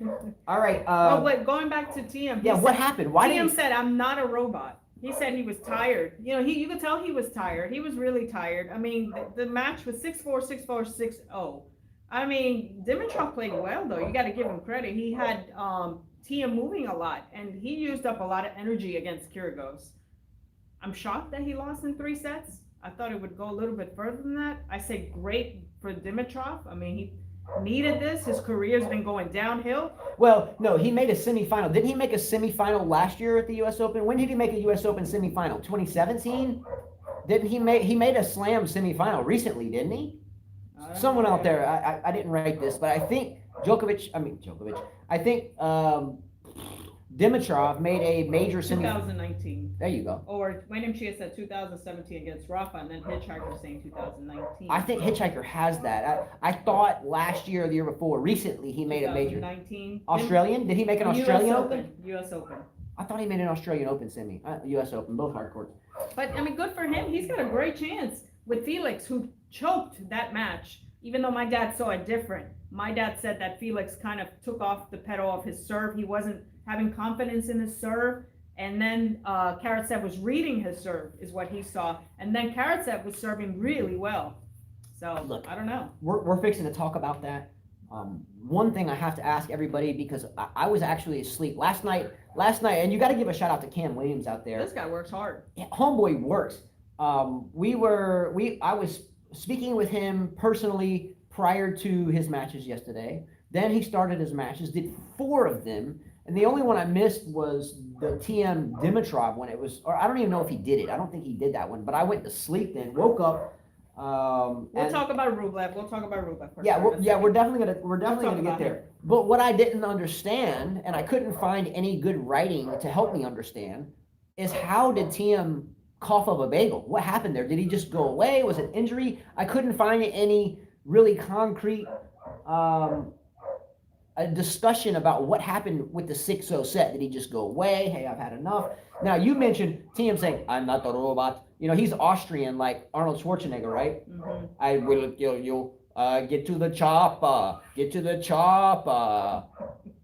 All right. Wait, going back to Thiem. Yeah, what happened? Thiem said, I'm not a robot. He said he was tired. You could tell he was tired. He was really tired. The match was 6-4, 6-4, 6-0. Dimitrov played well, though. You got to give him credit. He had Thiem moving a lot, and he used up a lot of energy against Kyrgios. I'm shocked that he lost in 3 sets. I thought it would go a little bit further than that. I say great for Dimitrov. He needed this. His career's been going downhill. Well, no, he made a semifinal. Didn't he make a semifinal last year at the U.S. Open? When did he make a U.S. Open semifinal? 2017? Didn't he made a slam semifinal recently, didn't he? Someone out there, I didn't write this, but I think Djokovic. I think Dimitrov made a major 2019. There you go. Or Wayne Chia said 2017 against Rafa, and then Hitchhiker saying 2019. I think Hitchhiker has that. I thought last year or the year before, recently, he made a major. 2019. Australian? Did he make an Australian Open? U.S. Open. I thought he made an Australian Open semi. U.S. Open, both hard courts. But, I mean, good for him. He's got a great chance with Felix, who choked that match, even though my dad saw it different. My dad said that Felix kind of took off the pedal of his serve. He wasn't having confidence in his serve. And then Karatsev was reading his serve, is what he saw. And then Karatsev was serving really well. So, look, I don't know. We're fixing to talk about that. One thing I have to ask everybody, because I was actually asleep last night, and you got to give a shout out to Cam Williams out there. This guy works hard. Yeah, homeboy works. I was speaking with him personally prior to his matches yesterday. Then he started his matches, did 4 of them. And the only one I missed was the Thiem Dimitrov one. It was, or I don't even know if he did it. I don't think he did that one. But I went to sleep then, woke up. We'll talk about Rublev. We'll talk about Rublev first. Yeah, we're definitely gonna get there. Him. But what I didn't understand, and I couldn't find any good writing to help me understand, is how did Thiem cough up a bagel? What happened there? Did he just go away? Was it injury? I couldn't find any really concrete a discussion about what happened with the 6-0 set. Did he just go away? Hey, I've had enough. Now, you mentioned Thiem saying, I'm not a robot. You know, he's Austrian like Arnold Schwarzenegger, right? Mm-hmm. I will kill you. Get to the chopper. Get to the chopper.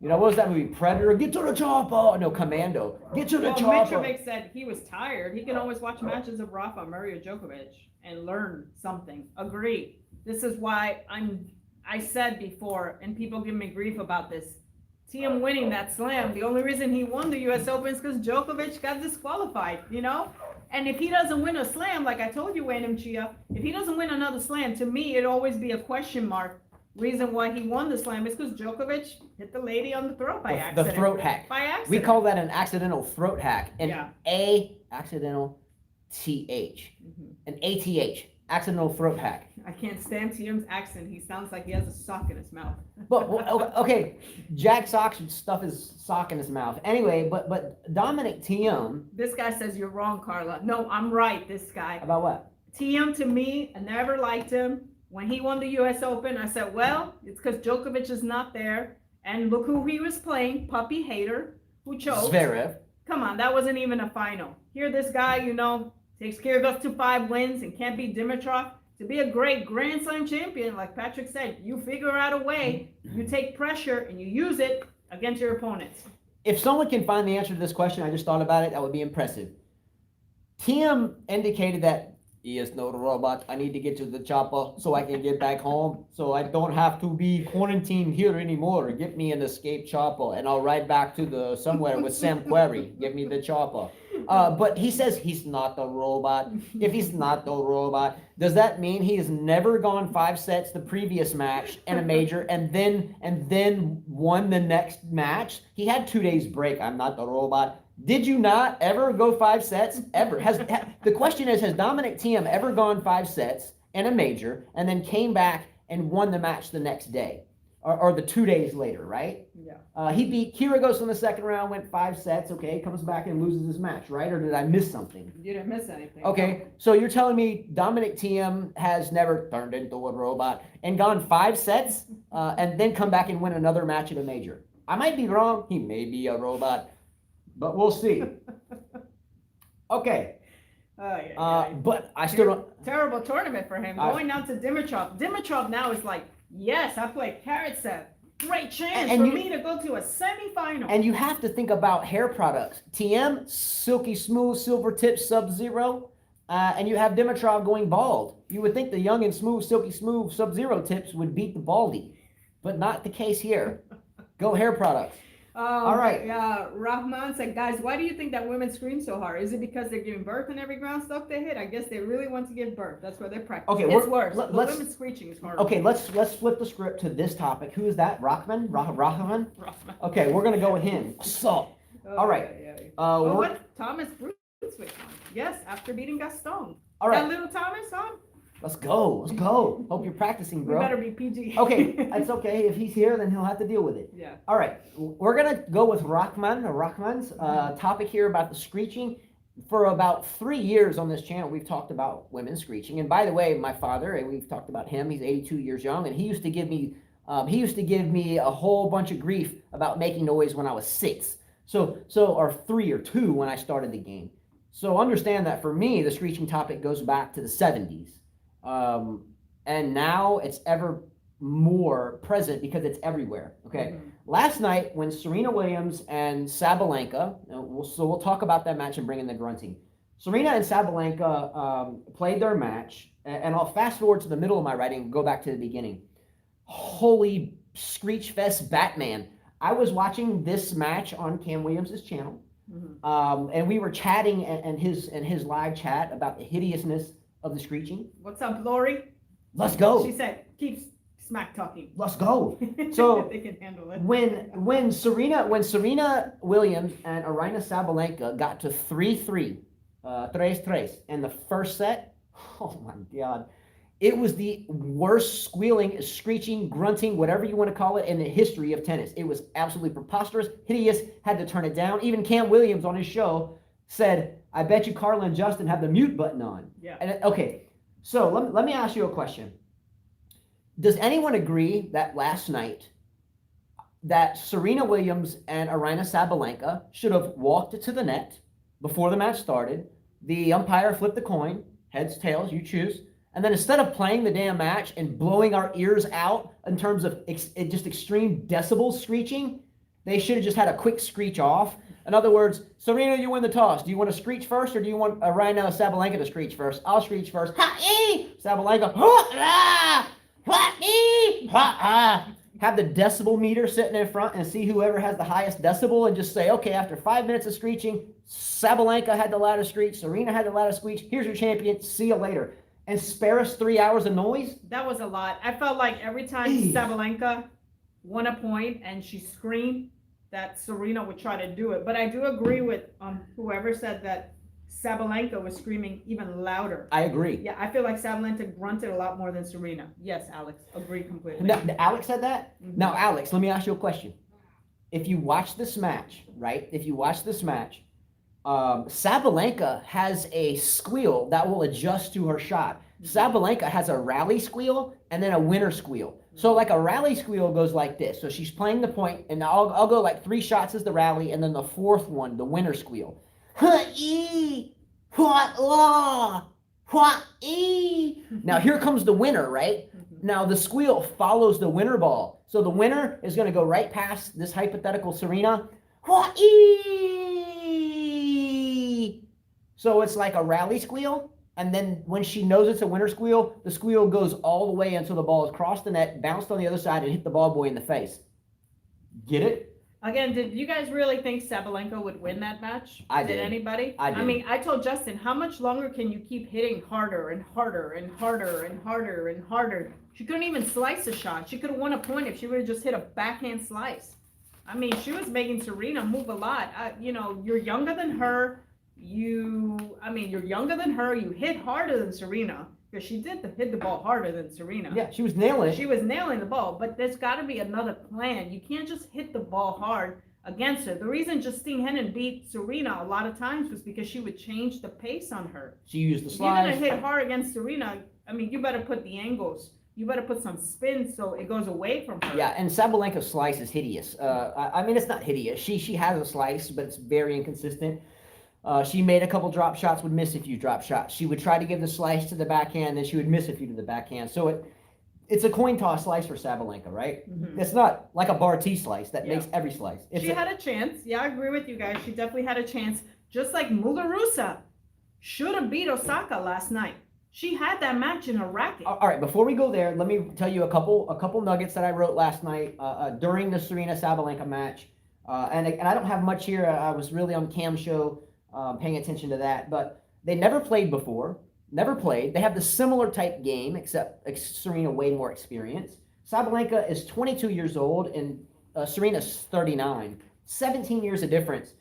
You know, what was that movie? Predator? Get to the chopper. No, Commando. Get to the chopper. Dimitrov said he was tired. He can always watch matches of Rafa, Murray, or Djokovic and learn something. Agree. This is why I said before, and people give me grief about this, Thiem winning that slam, the only reason he won the U.S. Open is because Djokovic got disqualified, you know? And if he doesn't win a slam, like I told you, Wayne Chia, if he doesn't win another slam, to me, it'd always be a question mark. Reason why he won the slam is because Djokovic hit the lady on the throat by accident. The throat hack. By accident. We call that an accidental throat hack. Accidental TH. Mm-hmm. An ATH. Accidental throat hack. I can't stand Thiem's accent. He sounds like he has a sock in his mouth. But okay, Jack Sock should stuff his sock in his mouth. Anyway, but Dominic Thiem. This guy says you're wrong, Carla. No, I'm right. This guy. About what? Thiem, to me, I never liked him. When he won the U.S. Open, I said, well, it's because Djokovic is not there. And look who he was playing, puppy hater, who choked. Zverev. Come on, that wasn't even a final. Here, this guy, you know, takes Kyrgios to 5 wins and can't beat Dimitrov. To be a great Grand Slam champion, like Patrick said, you figure out a way, you take pressure, and you use it against your opponents. If someone can find the answer to this question, I just thought about it, that would be impressive. Thiem indicated that he is no robot. I need to get to the chopper so I can get back home, so I don't have to be quarantined here anymore. Get me an escape chopper, and I'll ride back to the somewhere with Sam Querrey. Give me the chopper. But he says he's not a robot. If he's not a robot, does that mean he has never gone 5 sets the previous match in a major and then won the next match? He had 2 days break. I'm not a robot. Did you not ever go 5 sets? Ever? The question is, has Dominic Thiem ever gone 5 sets in a major and then came back and won the match the next day? Or the 2 days later, right? Yeah. He beat Kyrgios in the second round, went 5 sets, okay, comes back and loses his match, right? Or did I miss something? You didn't miss anything. Okay, so you're telling me Dominic Thiem has never turned into a robot and gone 5 sets and then come back and win another match at a major. I might be wrong. He may be a robot, but we'll see. Okay. But I still don't. Terrible tournament for him. Going down to Dimitrov. Dimitrov now is like, yes, I played Karatsev. Great chance for me to go to a semifinal. And you have to think about hair products. Thiem, silky smooth, silver tip, Sub-Zero. And you have Dimitrov going bald. You would think the young and smooth, silky smooth Sub-Zero tips would beat the baldy. But not the case here. Go hair products. All right. Rahman said, guys, why do you think that women scream so hard? Is it because they're giving birth in every ground stroke they hit? I guess they really want to give birth. That's where they're practicing. Okay, it's worse. The women screeching is harder. Okay, let's flip the script to this topic. Who is that? Rahman? Rahman? Okay, we're gonna go with him. So, all right. What Thomas Brunswick won. Yes, after beating Gaston. All right. That little Thomas, huh? Let's go. Let's go. Hope you're practicing, We bro. better be PG. Okay, that's okay. If he's here, then he'll have to deal with it. Yeah. All right, we're gonna go with Rahman's topic here about the screeching. For about 3 years on this channel, we've talked about women screeching. And by the way, my father, and we've talked about him. He's 82 years young, and he used to give me a whole bunch of grief about making noise when I was 6. Or 3 or 2 when I started the game. So understand that for me, the screeching topic goes back to the 70s. And now it's ever more present because it's everywhere. Okay. Mhm. Last night when Serena Williams and Sabalenka, we'll talk about that match and bring in the grunting. Serena and Sabalenka played their match, and I'll fast forward to the middle of my writing and go back to the beginning. Holy screech fest, Batman! I was watching this match on Cam Williams' channel, and we were chatting in his live chat about the hideousness of the screeching. What's up, Lori? Let's go. She said, keep smack talking. Let's go. So they can handle it. when Serena Williams and Aryna Sabalenka got to 3-3, 3-3 in the first set, oh my God. It was the worst squealing, screeching, grunting, whatever you want to call it, in the history of tennis. It was absolutely preposterous, hideous, had to turn it down. Even Cam Williams on his show said, I bet you Carla and Justin have the mute button on. Yeah. And, okay, so let me ask you a question. Does anyone agree that last night that Serena Williams and Aryna Sabalenka should have walked to the net before the match started? The umpire flipped the coin, heads, tails, you choose. And then instead of playing the damn match and blowing our ears out in terms of just extreme decibels screeching, they should have just had a quick screech off. In other words, Serena, you win the toss. Do you want to screech first, or do you want Aryna Sabalenka to screech first? I'll screech first. Ha-ee! Sabalenka. Ha-ah! Ha-ee! Ha-ah! Have the decibel meter sitting in front and see whoever has the highest decibel and just say, okay, after 5 minutes of screeching, Sabalenka had the loudest screech, Serena had the loudest screech. Here's your champion. See you later. And spare us 3 hours of noise? That was a lot. I felt like every time Sabalenka won a point and she screamed, that Serena would try to do it. But I do agree with whoever said that Sabalenka was screaming even louder. I agree. Yeah, I feel like Sabalenka grunted a lot more than Serena. Yes, Alex, agree completely. Now, Alex said that? Now, Alex, let me ask you a question. If you watch this match, right? Sabalenka has a squeal that will adjust to her shot. Sabalenka has a rally squeal and then a winner squeal. So like a rally squeal goes like this. So she's playing the point, and I'll go like 3 shots as the rally, and then the 4th one, the winner squeal. Now here comes the winner, right? Now the squeal follows the winner ball. So the winner is going to go right past this hypothetical Serena. So it's like a rally squeal. And then when she knows it's a winner squeal, the squeal goes all the way until the ball has crossed the net, bounced on the other side, and hit the ball boy in the face. Get it? Again, did you guys really think Sabalenka would win that match? I did. Did anybody? I did. I mean, I told Justin, how much longer can you keep hitting harder and harder and harder and harder and harder? She couldn't even slice a shot. She could have won a point if she would have just hit a backhand slice. I mean, she was making Serena move a lot. You're younger than her. You're younger than her. You hit harder than Serena, because she did hit the ball harder than Serena. Yeah, she was nailing it. She was nailing the ball, but there's got to be another plan. You can't just hit the ball hard against her. The reason Justine Henin beat Serena a lot of times was because she would change the pace on her. She used the If you're slides. going to hit hard against Serena, I mean, you better put the angles. You better put some spin so it goes away from her. Yeah, and Sabalenka's slice is hideous. I mean, it's not hideous. She has a slice, but it's very inconsistent. She made a couple drop shots, would miss a few drop shots. She would try to give the slice to the backhand, then she would miss a few to the backhand. So it's a coin toss slice for Sabalenka, right? Mm-hmm. It's not like a bar T slice that makes every slice. She had a chance. Yeah, I agree with you guys. She definitely had a chance. Just like Muguruza should have beat Osaka last night. She had that match in her racket. All right, before we go there, let me tell you a couple nuggets that I wrote last night during the Serena Sabalenka match. And I don't have much here. I was really on Cam's show paying attention to that. But they never played before. Never played. They have the similar type game, except Serena way more experience. Sabalenka is 22 years old and Serena's 39. 17 years of difference.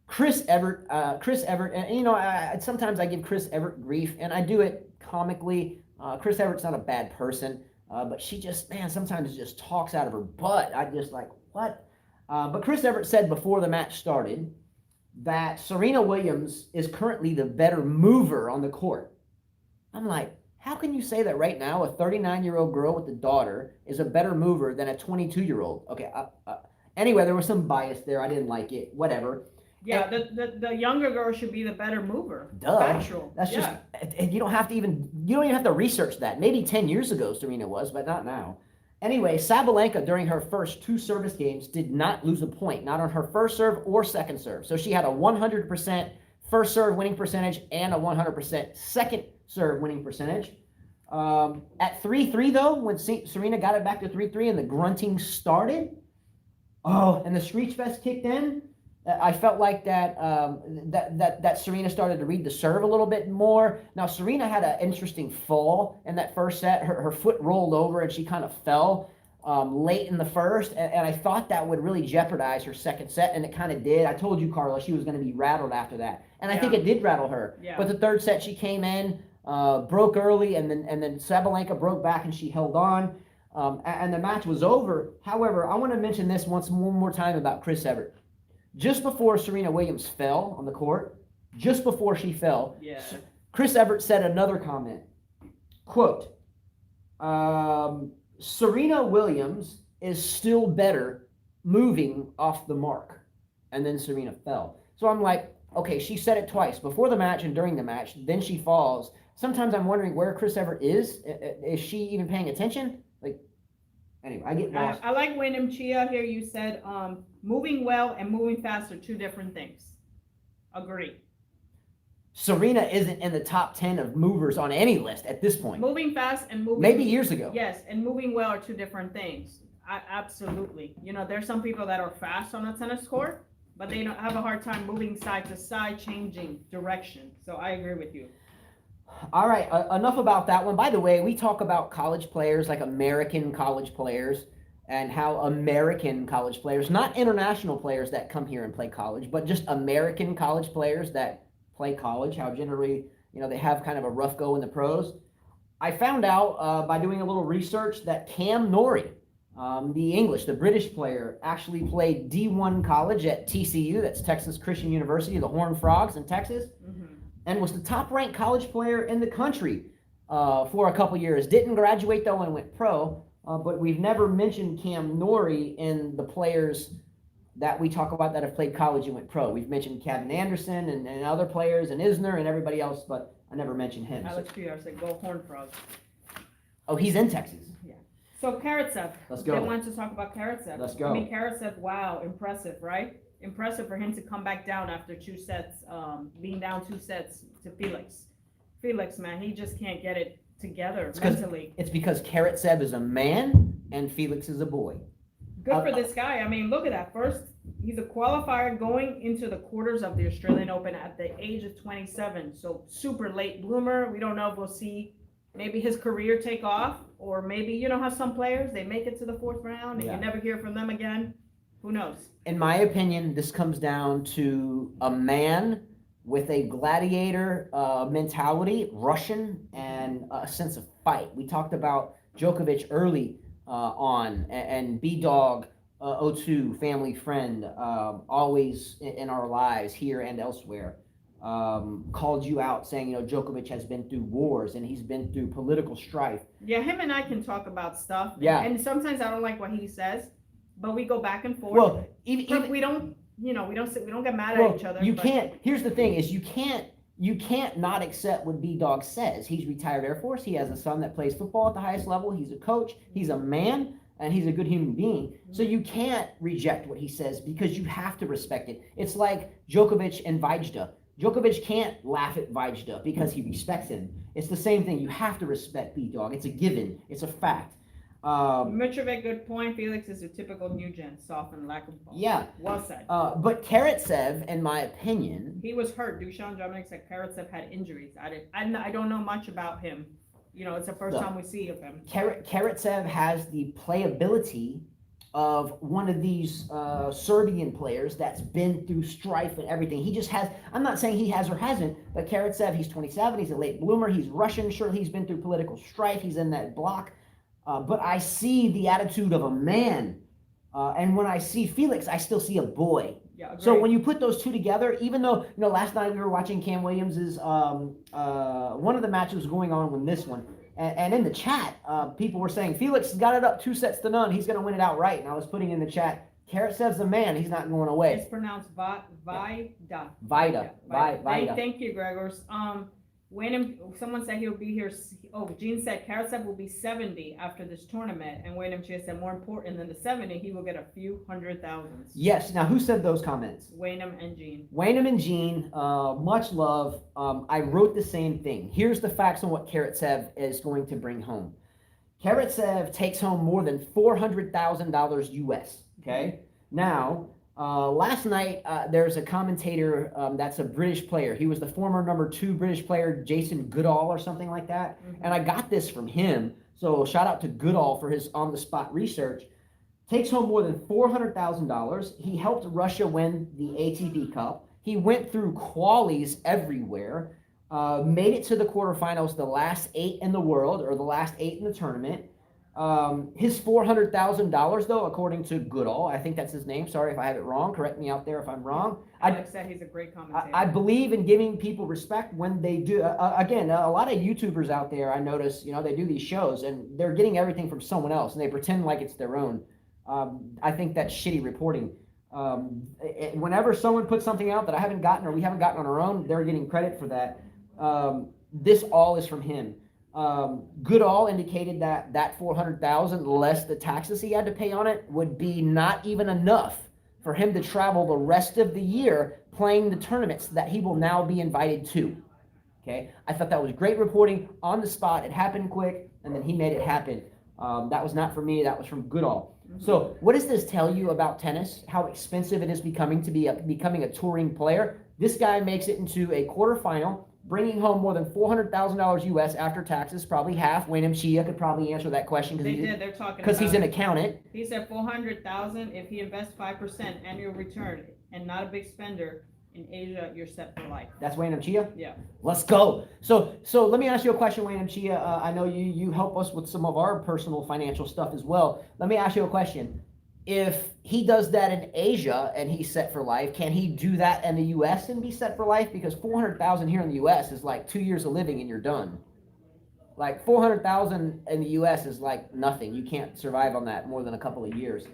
Chris Evert, and sometimes I give Chris Evert grief, and I do it comically, Chris Everett's not a bad person, but she just, man, sometimes just talks out of her butt. I just like, what? But Chris Everett said before the match started that Serena Williams is currently the better mover on the court. I'm like, how can you say that right now? A 39-year-old girl with a daughter is a better mover than a 22-year-old. Okay. Anyway, there was some bias there. I didn't like it. Whatever. Yeah, the younger girl should be the better mover. Duh. Factual. That's just, and you don't even have to research that. Maybe 10 years ago Serena was, but not now. Anyway, Sabalenka during her first 2 service games did not lose a point, not on her first serve or second serve. So she had a 100% first serve winning percentage and a 100% second serve winning percentage. At 3-3 though, when Serena got it back to 3-3 and the grunting started, and the screech fest kicked in, I felt like that Serena started to read the serve a little bit more. Now, Serena had an interesting fall in that first set. Her foot rolled over and she kind of fell late in the first. And I thought that would really jeopardize her second set, and it kind of did. I told you, Carla, she was going to be rattled after that. And I think it did rattle her. Yeah. But the third set, she came in, broke early, and then Sabalenka broke back and she held on. And the match was over. However, I want to mention this one more time about Chris Evert. Just before Serena Williams fell on the court, just before she fell, Chris Evert said another comment. Quote, Serena Williams is still better moving off the mark. And then Serena fell. So I'm like, okay, she said it twice, before the match and during the match, then she falls. Sometimes I'm wondering where Chris Evert is. Is she even paying attention? Like, anyway, I get lost. I like Wyndham Chia here. You said moving well and moving fast are 2 different things. Agree. Serena isn't in the top 10 of movers on any list at this point. Moving fast and moving... Maybe years ago. Yes, and moving well are 2 different things. Absolutely. You know, there's some people that are fast on a tennis court, but they don't have a hard time moving side to side, changing direction. So I agree with you. All right, enough about that one. By the way, we talk about college players, like American college players, and how American college players, not international players that come here and play college, but just American college players that play college, how generally, they have kind of a rough go in the pros. I found out by doing a little research that Cam Norrie, the British player, actually played D1 college at TCU, that's Texas Christian University, the Horned Frogs in Texas. Mm-hmm. And was the top-ranked college player in the country for a couple years. Didn't graduate, though, and went pro. But we've never mentioned Cam Norrie in the players that we talk about that have played college and went pro. We've mentioned Kevin Anderson and other players, and Isner and everybody else, but I never mentioned him. Alex Pierre said, go Horned Frogs. Oh, he's in Texas. Yeah. So, Karatsev. Let's go. They wanted to talk about Karatsev. Let's go. I mean, Karatsev, wow, impressive, right? Impressive for him to come back down after 2 sets, being down 2 sets to Felix. Felix, man, he just can't get it together mentally. It's because Karatsev is a man and Felix is a boy. Good for this guy. I mean, look at that. First, he's a qualifier going into the quarters of the Australian Open at the age of 27. So super late bloomer. We don't know if we'll see maybe his career take off, or maybe, you know how some players, they make it to the 4th round and you never hear from them again. Who knows? In my opinion, this comes down to a man with a gladiator mentality, Russian, and a sense of fight. We talked about Djokovic early on, and B-Dog 02, family friend, always in our lives here and elsewhere, called you out saying, Djokovic has been through wars and he's been through political strife. Yeah, him and I can talk about stuff. Yeah. And sometimes I don't like what he says, but we go back and forth. Well, even we don't, we don't get mad at each other. You can't. Here's the thing: is you can't not accept what B-Dog says. He's retired Air Force. He has a son that plays football at the highest level. He's a coach. He's a man, and he's a good human being. So you can't reject what he says because you have to respect it. It's like Djokovic and Vajda. Djokovic can't laugh at Vajda because he respects him. It's the same thing. You have to respect B-Dog. It's a given. It's a fact. Mitrovic, good point. Felix is a typical new gen, soft and lack of ball. Yeah. Well said. But Karatsev, in my opinion, he was hurt. Dusan Dominic said Karatsev had injuries. I don't know much about him. It's the first time we see of him. Karatsev has the playability of one of these Serbian players that's been through strife and everything. He just has, I'm not saying he has or hasn't, but Karatsev, he's 27, he's a late bloomer, he's Russian, sure, he's been through political strife, he's in that block, but I see the attitude of a man, and when I see Felix, I still see a boy. Yeah, so when you put those two together, even though, last night we were watching Cam Williams's, one of the matches was going on with this one, and in the chat, people were saying, Felix got it up 2-0. He's going to win it outright. And I was putting in the chat, Karatsev's the man. He's not going away. It's pronounced Vida. Thank you, Gregors. Someone said he'll be here. Oh, Gene said Karatsev will be 70 after this tournament. And Wayne Chia said more important than the 70, he will get a few $100,000. Yes. Now, who said those comments? Waynham and Gene. Waynham and Gene, much love. I wrote the same thing. Here's the facts on what Karatsev is going to bring home. Karatsev takes home more than $400,000 US. Okay. Now, last night, there's a commentator that's a British player. He was the former #2 British player, Jason Goodall or something like that. Mm-hmm. And I got this from him. So shout out to Goodall for his on-the-spot research. Takes home more than $400,000. He helped Russia win the ATP Cup. He went through qualies everywhere, made it to the quarterfinals, the last 8 in the world, or the last 8 in the tournament. His $400,000, though, according to Goodall, I think that's his name. Sorry if I have it wrong. Correct me out there if I'm wrong. Alex said he's a great commentator. I believe in giving people respect when they do. Again, a lot of YouTubers out there, I notice, they do these shows and they're getting everything from someone else and they pretend like it's their own. I think that's shitty reporting. Whenever someone puts something out that I haven't gotten or we haven't gotten on our own, they're getting credit for that. This all is from him. Goodall indicated that $400,000 less the taxes he had to pay on it would be not even enough for him to travel the rest of the year playing the tournaments that he will now be invited to. Okay, I thought that was great reporting on the spot. It happened quick, and then he made it happen. That was not from me. That was from Goodall. Mm-hmm. So, what does this tell you about tennis? How expensive it is becoming to be becoming a touring player? This guy makes it into a quarterfinal, bringing home more than $400,000 US after taxes, probably half. Waynham Chia could probably answer that question because he's an accountant. He said $400,000 if he invests 5% annual return and not a big spender in Asia, you're set for life. That's Waynham Chia? Yeah. Let's go. So let me ask you a question, Waynham Chia. I know you help us with some of our personal financial stuff as well. Let me ask you a question. If he does that in Asia and he's set for life, can he do that in the U.S. and be set for life? Because $400,000 here in the U.S. is like 2 years of living and you're done. Like $400,000 in the U.S. is like nothing. You can't survive on that more than a couple of years.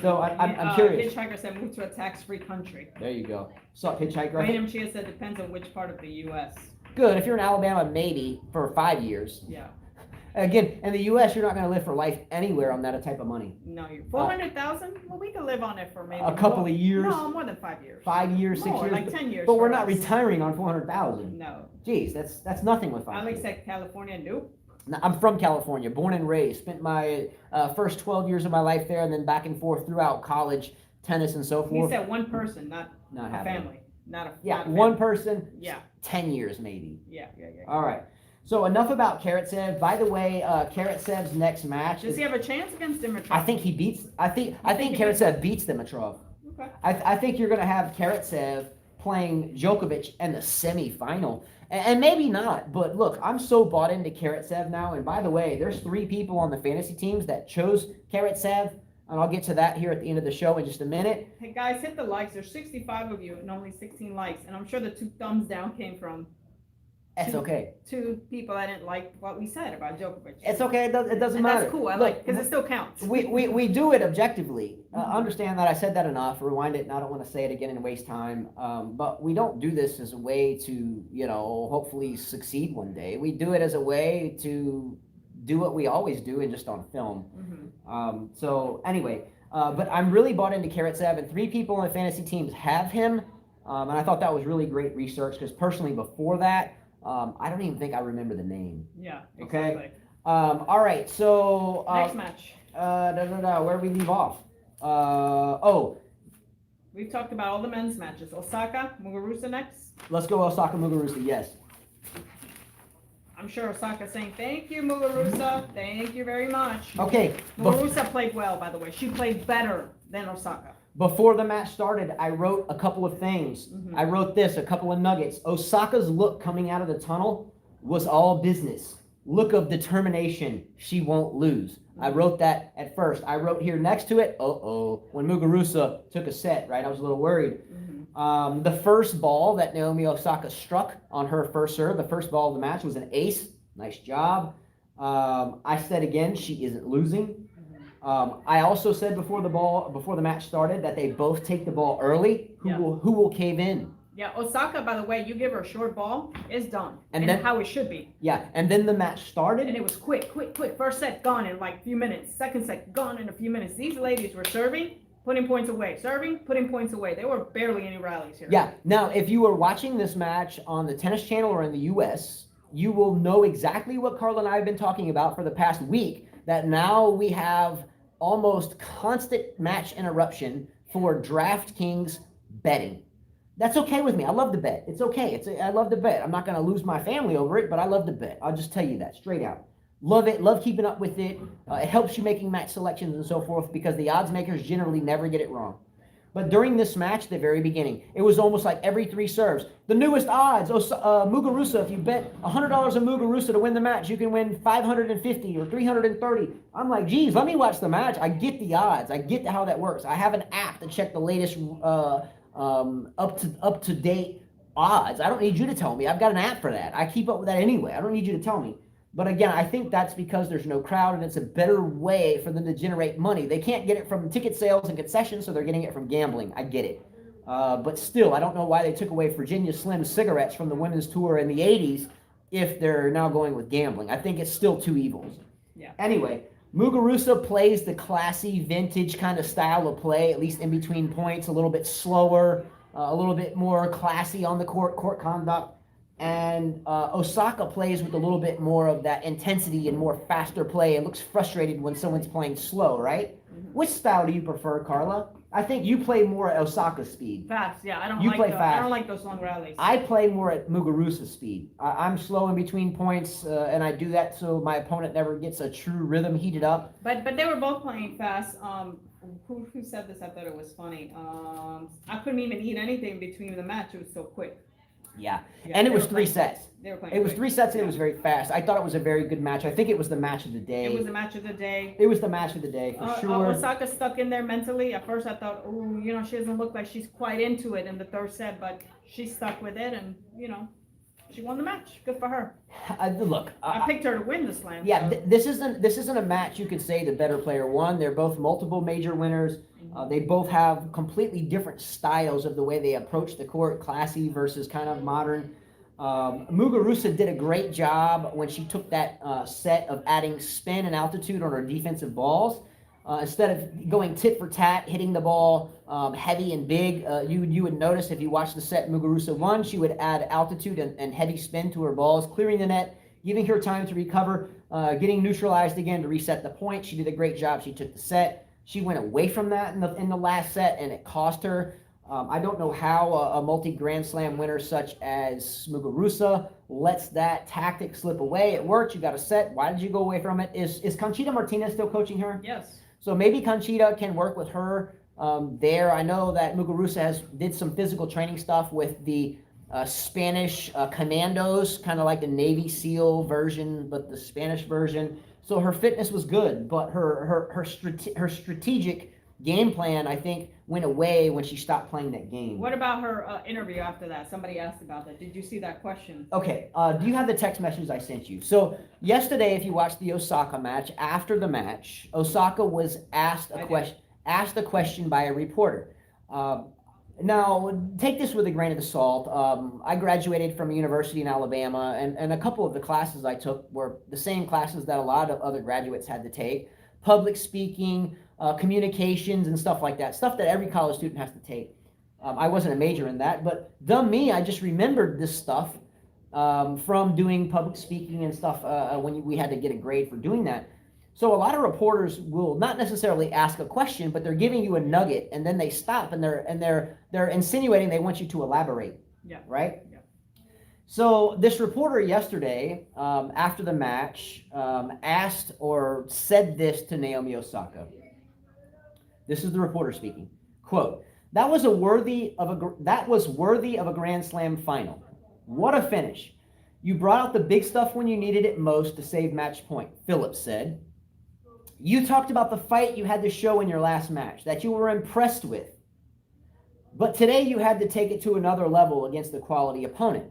So I'm curious. Hitchhiker said move to a tax-free country. There you go. Sup, Hitchhiker? Waynham Chia said depends on which part of the U.S. Good. If you're in Alabama, maybe for 5 years. Yeah. Again, in the U.S., you're not going to live for life anywhere on that type of money. No, you're $400,000. Well, we could live on it for maybe a couple of years. No, more than 5 years. 5 years, 6 years, like 10 years. But we're not retiring on $400,000. No. Jeez, that's nothing with 5 years. Alex said California, nope. No, I'm from California, born and raised. Spent my first 12 years of my life there, and then back and forth throughout college, tennis, and so forth. He said one person, not a family, not a one person. Yeah. 10 years maybe. Yeah. All right. So enough about Karatsev. By the way, Karatsev's next match. Does he have a chance against Dimitrov? I think he beats. I think Karatsev beats Dimitrov. Okay. I think you're going to have Karatsev playing Djokovic in the semifinal, and maybe not. But look, I'm so bought into Karatsev now. And by the way, there's 3 people on the fantasy teams that chose Karatsev, and I'll get to that here at the end of the show in just a minute. Hey guys, hit the likes. There's 65 of you and only 16 likes, and I'm sure the 2 thumbs down came from. It's okay. 2 people that didn't like what we said about Djokovic. It's okay. It doesn't matter. That's cool. I like because it still counts. We do it objectively. Understand that I said that enough. Rewind it, and I don't want to say it again and waste time. But we don't do this as a way to, hopefully succeed one day. We do it as a way to do what we always do, and just on film. Mm-hmm. So anyway, but I'm really bought into Karatsev, and 3 people on the fantasy teams have him, and I thought that was really great research because personally, before that. I don't even think I remember the name. Yeah, exactly. Okay. All right. So next match. Where we leave off? We've talked about all the men's matches. Osaka, Muguruza next. Let's go Osaka Muguruza. Yes. I'm sure Osaka's saying, thank you, Muguruza. Thank you very much. Okay. Muguruza played well, by the way. She played better than Osaka. Before the match started, I wrote a couple of things. Mm-hmm. I wrote this, a couple of nuggets. Osaka's look coming out of the tunnel was all business. Look of determination. She won't lose. I wrote that at first. I wrote here next to it, when Muguruza took a set, right? I was a little worried. Mm-hmm. The first ball that Naomi Osaka struck on her first serve, the first ball of the match, was an ace. Nice job. I said again, she isn't losing. I also said before the match started that they both take the ball early. Who will cave in? Yeah, Osaka, by the way, you give her a short ball, it's done. And then, how it should be. Yeah, and then the match started. And it was quick. First set gone in like a few minutes. Second set gone in a few minutes. These ladies were serving, putting points away. Serving, putting points away. There were barely any rallies here. Yeah, now if you were watching this match on the Tennis Channel or in the U.S., you will know exactly what Carla and I have been talking about for the past week, that now we have almost constant match interruption for DraftKings betting. That's okay with me. I love to bet. It's okay. I love to bet. I'm not going to lose my family over it, but I love to bet. I'll just tell you that straight out. Love it. Love keeping up with it. It helps you making match selections and so forth because the odds makers generally never get it wrong. But during this match, the very beginning, it was almost like every three serves. The newest odds, Muguruza, if you bet $100 on Muguruza to win the match, you can win 550 or 330. I'm like, geez, let me watch the match. I get the odds. I get how that works. I have an app to check the latest up to date odds. I don't need you to tell me. I've got an app for that. I keep up with that anyway. I don't need you to tell me. But again, I think that's because there's no crowd and it's a better way for them to generate money. They can't get it from ticket sales and concessions, so they're getting it from gambling. I get it. But still, I don't know why they took away Virginia Slim cigarettes from the women's tour in the 80s if they're now going with gambling. I think it's still two evils. Yeah. Anyway, Muguruza plays the classy, vintage kind of style of play, at least in between points, a little bit slower, a little bit more classy on the court conduct. And Osaka plays with a little bit more of that intensity and more faster play and looks frustrated when someone's playing slow, right? Mm-hmm. Which style do you prefer, Carla? I think you play more at Osaka speed. Fast, yeah. I don't like those long rallies. I play more at Muguruza speed. I'm slow in between points, and I do that so my opponent never gets a true rhythm heated up. But they were both playing fast. Who said this? I thought it was funny. I couldn't even eat anything between the match. It was so quick. Yeah, and it was three sets. It was 3 sets and it was very fast. I thought it was a very good match. I think it was the match of the day. It was the match of the day. It was the match of the day for sure. Osaka stuck in there mentally. At first I thought, she doesn't look like she's quite into it in the third set, but she stuck with it and, she won the match. Good for her. Look, I picked her to win the slam. Yeah, so. This isn't a match you could say the better player won. They're both multiple major winners. They both have completely different styles of the way they approach the court, classy versus kind of modern. Muguruza did a great job when she took that set of adding spin and altitude on her defensive balls. Instead of going tit for tat, hitting the ball heavy and big, you would notice if you watch the set Muguruza won, she would add altitude and heavy spin to her balls, clearing the net, giving her time to recover, getting neutralized again to reset the point. She did a great job. She took the set. She went away from that in the last set, and it cost her. I don't know how a multi-Grand Slam winner such as Muguruza lets that tactic slip away. It worked. You got a set. Why did you go away from it? Is Conchita Martinez still coaching her? Yes. So maybe Conchita can work with her there. I know that Muguruza did some physical training stuff with the Spanish commandos, kind of like the Navy SEAL version, but the Spanish version. So her fitness was good, but her strategic game plan, I think, went away when she stopped playing that game. What about her interview after that? Somebody asked about that. Did you see that question? Okay. Do you have the text messages I sent you? So yesterday, if you watched the Osaka match, after the match, Osaka was asked a question by a reporter. Now, take this with a grain of salt. I graduated from a university in Alabama, and a couple of the classes I took were the same classes that a lot of other graduates had to take. Public speaking, communications, and stuff like that. Stuff that every college student has to take. I wasn't a major in that, but dumb me, I just remembered this stuff from doing public speaking and stuff when we had to get a grade for doing that. So a lot of reporters will not necessarily ask a question, but they're giving you a nugget, and then they stop and they're insinuating they want you to elaborate. Yeah. Right? Yeah. So this reporter yesterday, after the match, asked or said this to Naomi Osaka. This is the reporter speaking. Quote, that was worthy of a Grand Slam final. What a finish. You brought out the big stuff when you needed it most to save match point, Phillips said. You talked about the fight you had to show in your last match, that you were impressed with. But today you had to take it to another level against a quality opponent.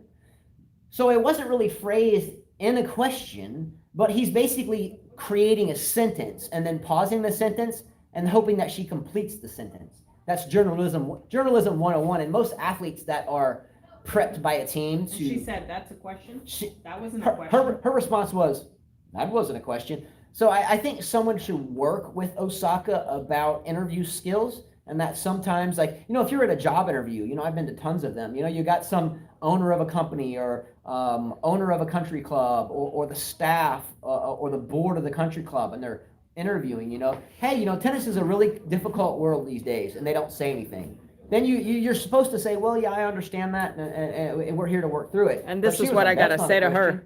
So it wasn't really phrased in a question, but he's basically creating a sentence and then pausing the sentence and hoping that she completes the sentence. That's journalism 101. And most athletes that are prepped by a team to... She said, that's a question? That wasn't a question. Her response was, that wasn't a question. So I think someone should work with Osaka about interview skills, and that sometimes, like, if you're at a job interview, I've been to tons of them, you got some owner of a company or owner of a country club or the staff or the board of the country club, and they're interviewing, hey, tennis is a really difficult world these days, and they don't say anything. Then you're supposed to say, well, yeah, I understand that, and we're here to work through it. And this is what I got to say to her.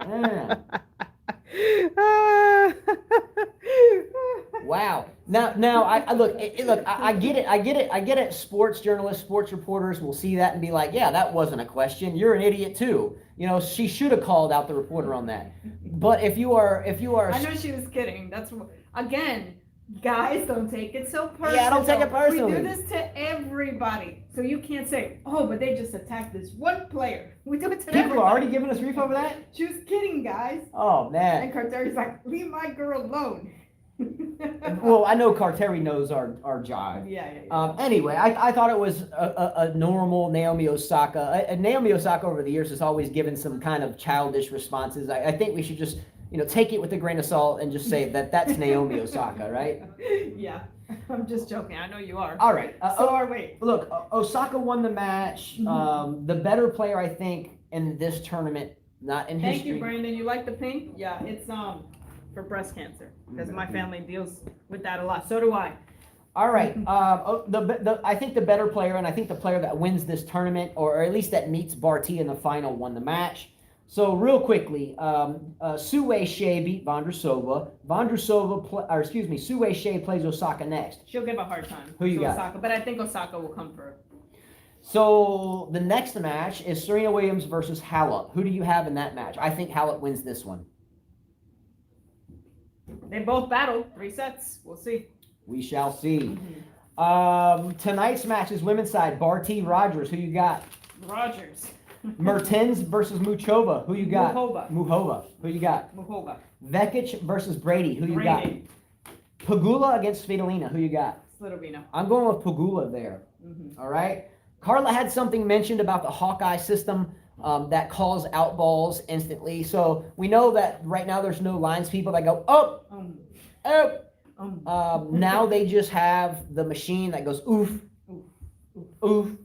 Yeah. Wow. Now, I look. I get it. Sports journalists, sports reporters will see that and be like, "Yeah, that wasn't a question. You're an idiot too." She should have called out the reporter on that. But if you are, I know she was kidding. That's again, guys, don't take it so personal. Yeah, don't take it personally. We do this to everybody, so you can't say, "Oh, but they just attacked this one player." We do it to everybody. People are already giving us grief over that. She was kidding, guys. Oh man. And Carteri's like, "Leave my girl alone." Well, I know Carteri knows our job. Yeah. Anyway, I thought it was a normal Naomi Osaka. Naomi Osaka over the years has always given some kind of childish responses. I think we should just, take it with a grain of salt and just say that's Naomi Osaka, right? Yeah. I'm just joking. I know you are. All right. So are we. Look, Osaka won the match. The better player, I think, in this tournament, not in history. Thank you, Brandon. You like the pink? Yeah, it's for breast cancer, because my family deals with that a lot. So do I. All right. I think the better player, and I think the player that wins this tournament, or at least that meets Barty in the final, won the match. So real quickly, Su Wei-Shea beat Vondrousova. Su Wei-Shea plays Osaka next. She'll give a hard time to got? Osaka, but I think Osaka will come through. So the next match is Serena Williams versus Halep. Who do you have in that match? I think Halep wins this one. They both battled 3 sets. We'll see. We shall see. Tonight's match is women's side. Barty, Rogers. Who you got? Rogers. Mertens versus Muchova. Who you got? Muchova. Who you got? Muchova. Vekic versus Brady. Who you got? Pegula against Svitolina. Who you got? Svitolina. I'm going with Pegula there. All right. Carla had something mentioned about the Hawkeye system that calls out balls instantly. So we know that right now there's no lines people that go, now they just have the machine that goes oof, oof.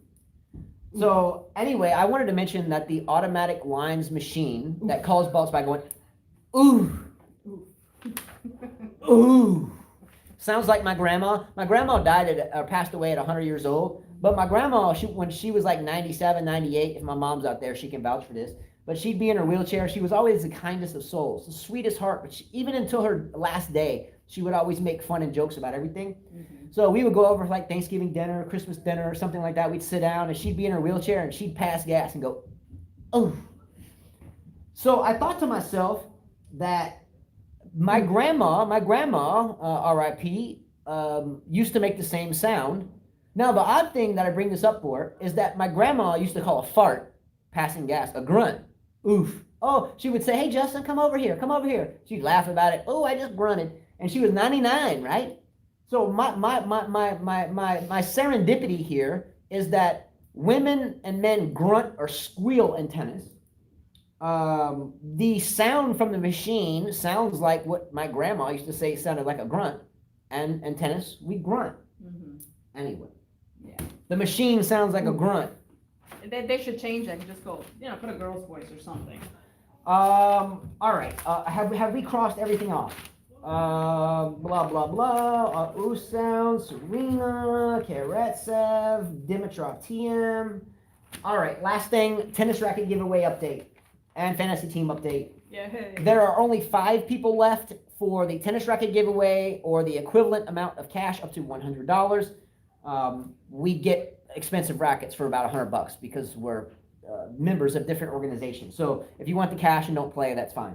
So anyway, I wanted to mention that the automatic lines machine that calls balls by going ooh, ooh, sounds like my grandma. My grandma passed away at 100 years old. But my grandma, when she was like 97, 98, if my mom's out there, she can vouch for this. But she'd be in her wheelchair. She was always the kindest of souls, the sweetest heart. But even until her last day, she would always make fun and jokes about everything. So we would go over for like Thanksgiving dinner, Christmas dinner, or something like that. We'd sit down, and she'd be in her wheelchair, and she'd pass gas and go, oh. So I thought to myself that my grandma, R.I.P., used to make the same sound. Now, the odd thing that I bring this up for is that my grandma used to call a fart passing gas a grunt. Oof. Oh, she would say, hey, Justin, come over here. She'd laugh about it. Oh, I just grunted. And she was 99, right? So my serendipity here is that women and men grunt or squeal in tennis. The sound from the machine sounds like what my grandma used to say sounded like a grunt. And in tennis, we grunt. Anyway. Yeah. The machine sounds like a grunt. They should change that and just go, put a girl's voice or something. All right. Have we crossed everything off? Blah, blah, blah. Usound, Serena, Karatsev, Dimitrov, Thiem. All right, last thing, tennis racket giveaway update and fantasy team update. Yeah. There are only 5 people left for the tennis racket giveaway or the equivalent amount of cash up to $100. We get expensive rackets for about $100 because we're members of different organizations. So if you want the cash and don't play, that's fine.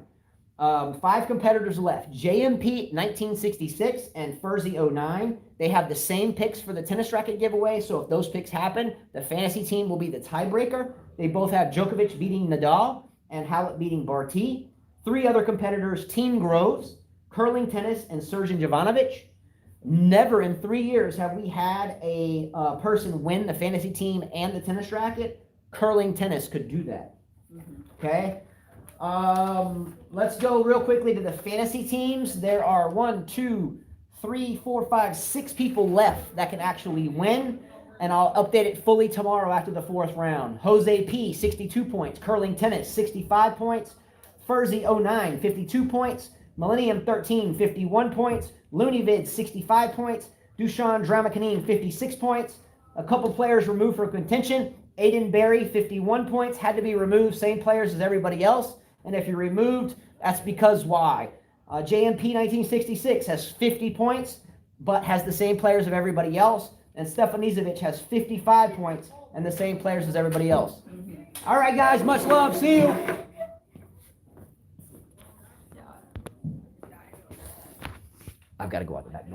5 competitors left. JMP 1966 and Furzy 09. They have the same picks for the tennis racket giveaway. So if those picks happen, the fantasy team will be the tiebreaker. They both have Djokovic beating Nadal and Halep beating Barty. 3 other competitors, Team Groves, Curling Tennis, and Sergin Jovanovic. Never in 3 years have we had a person win the fantasy team and the tennis racket. Curling Tennis could do that. Okay? Let's go real quickly to the fantasy teams. There are 6 people left that can actually win, and I'll update it fully tomorrow after the 4th round. Jose P, 62 points. Curling Tennis, 65 points. Furzy 09, 52 points. Millennium 13, 51 points. Looneyvid, 65 points. Dushan Dramakanine, 56 points. A couple players removed for contention. Aiden Berry, 51 points. Had to be removed, same players as everybody else. And if you're removed, that's because why? JMP 1966 has 50 points, but has the same players of everybody else. And Stefan Izovic has 55 points and the same players as everybody else. All right, guys, much love. See you. I've got to go out the back door.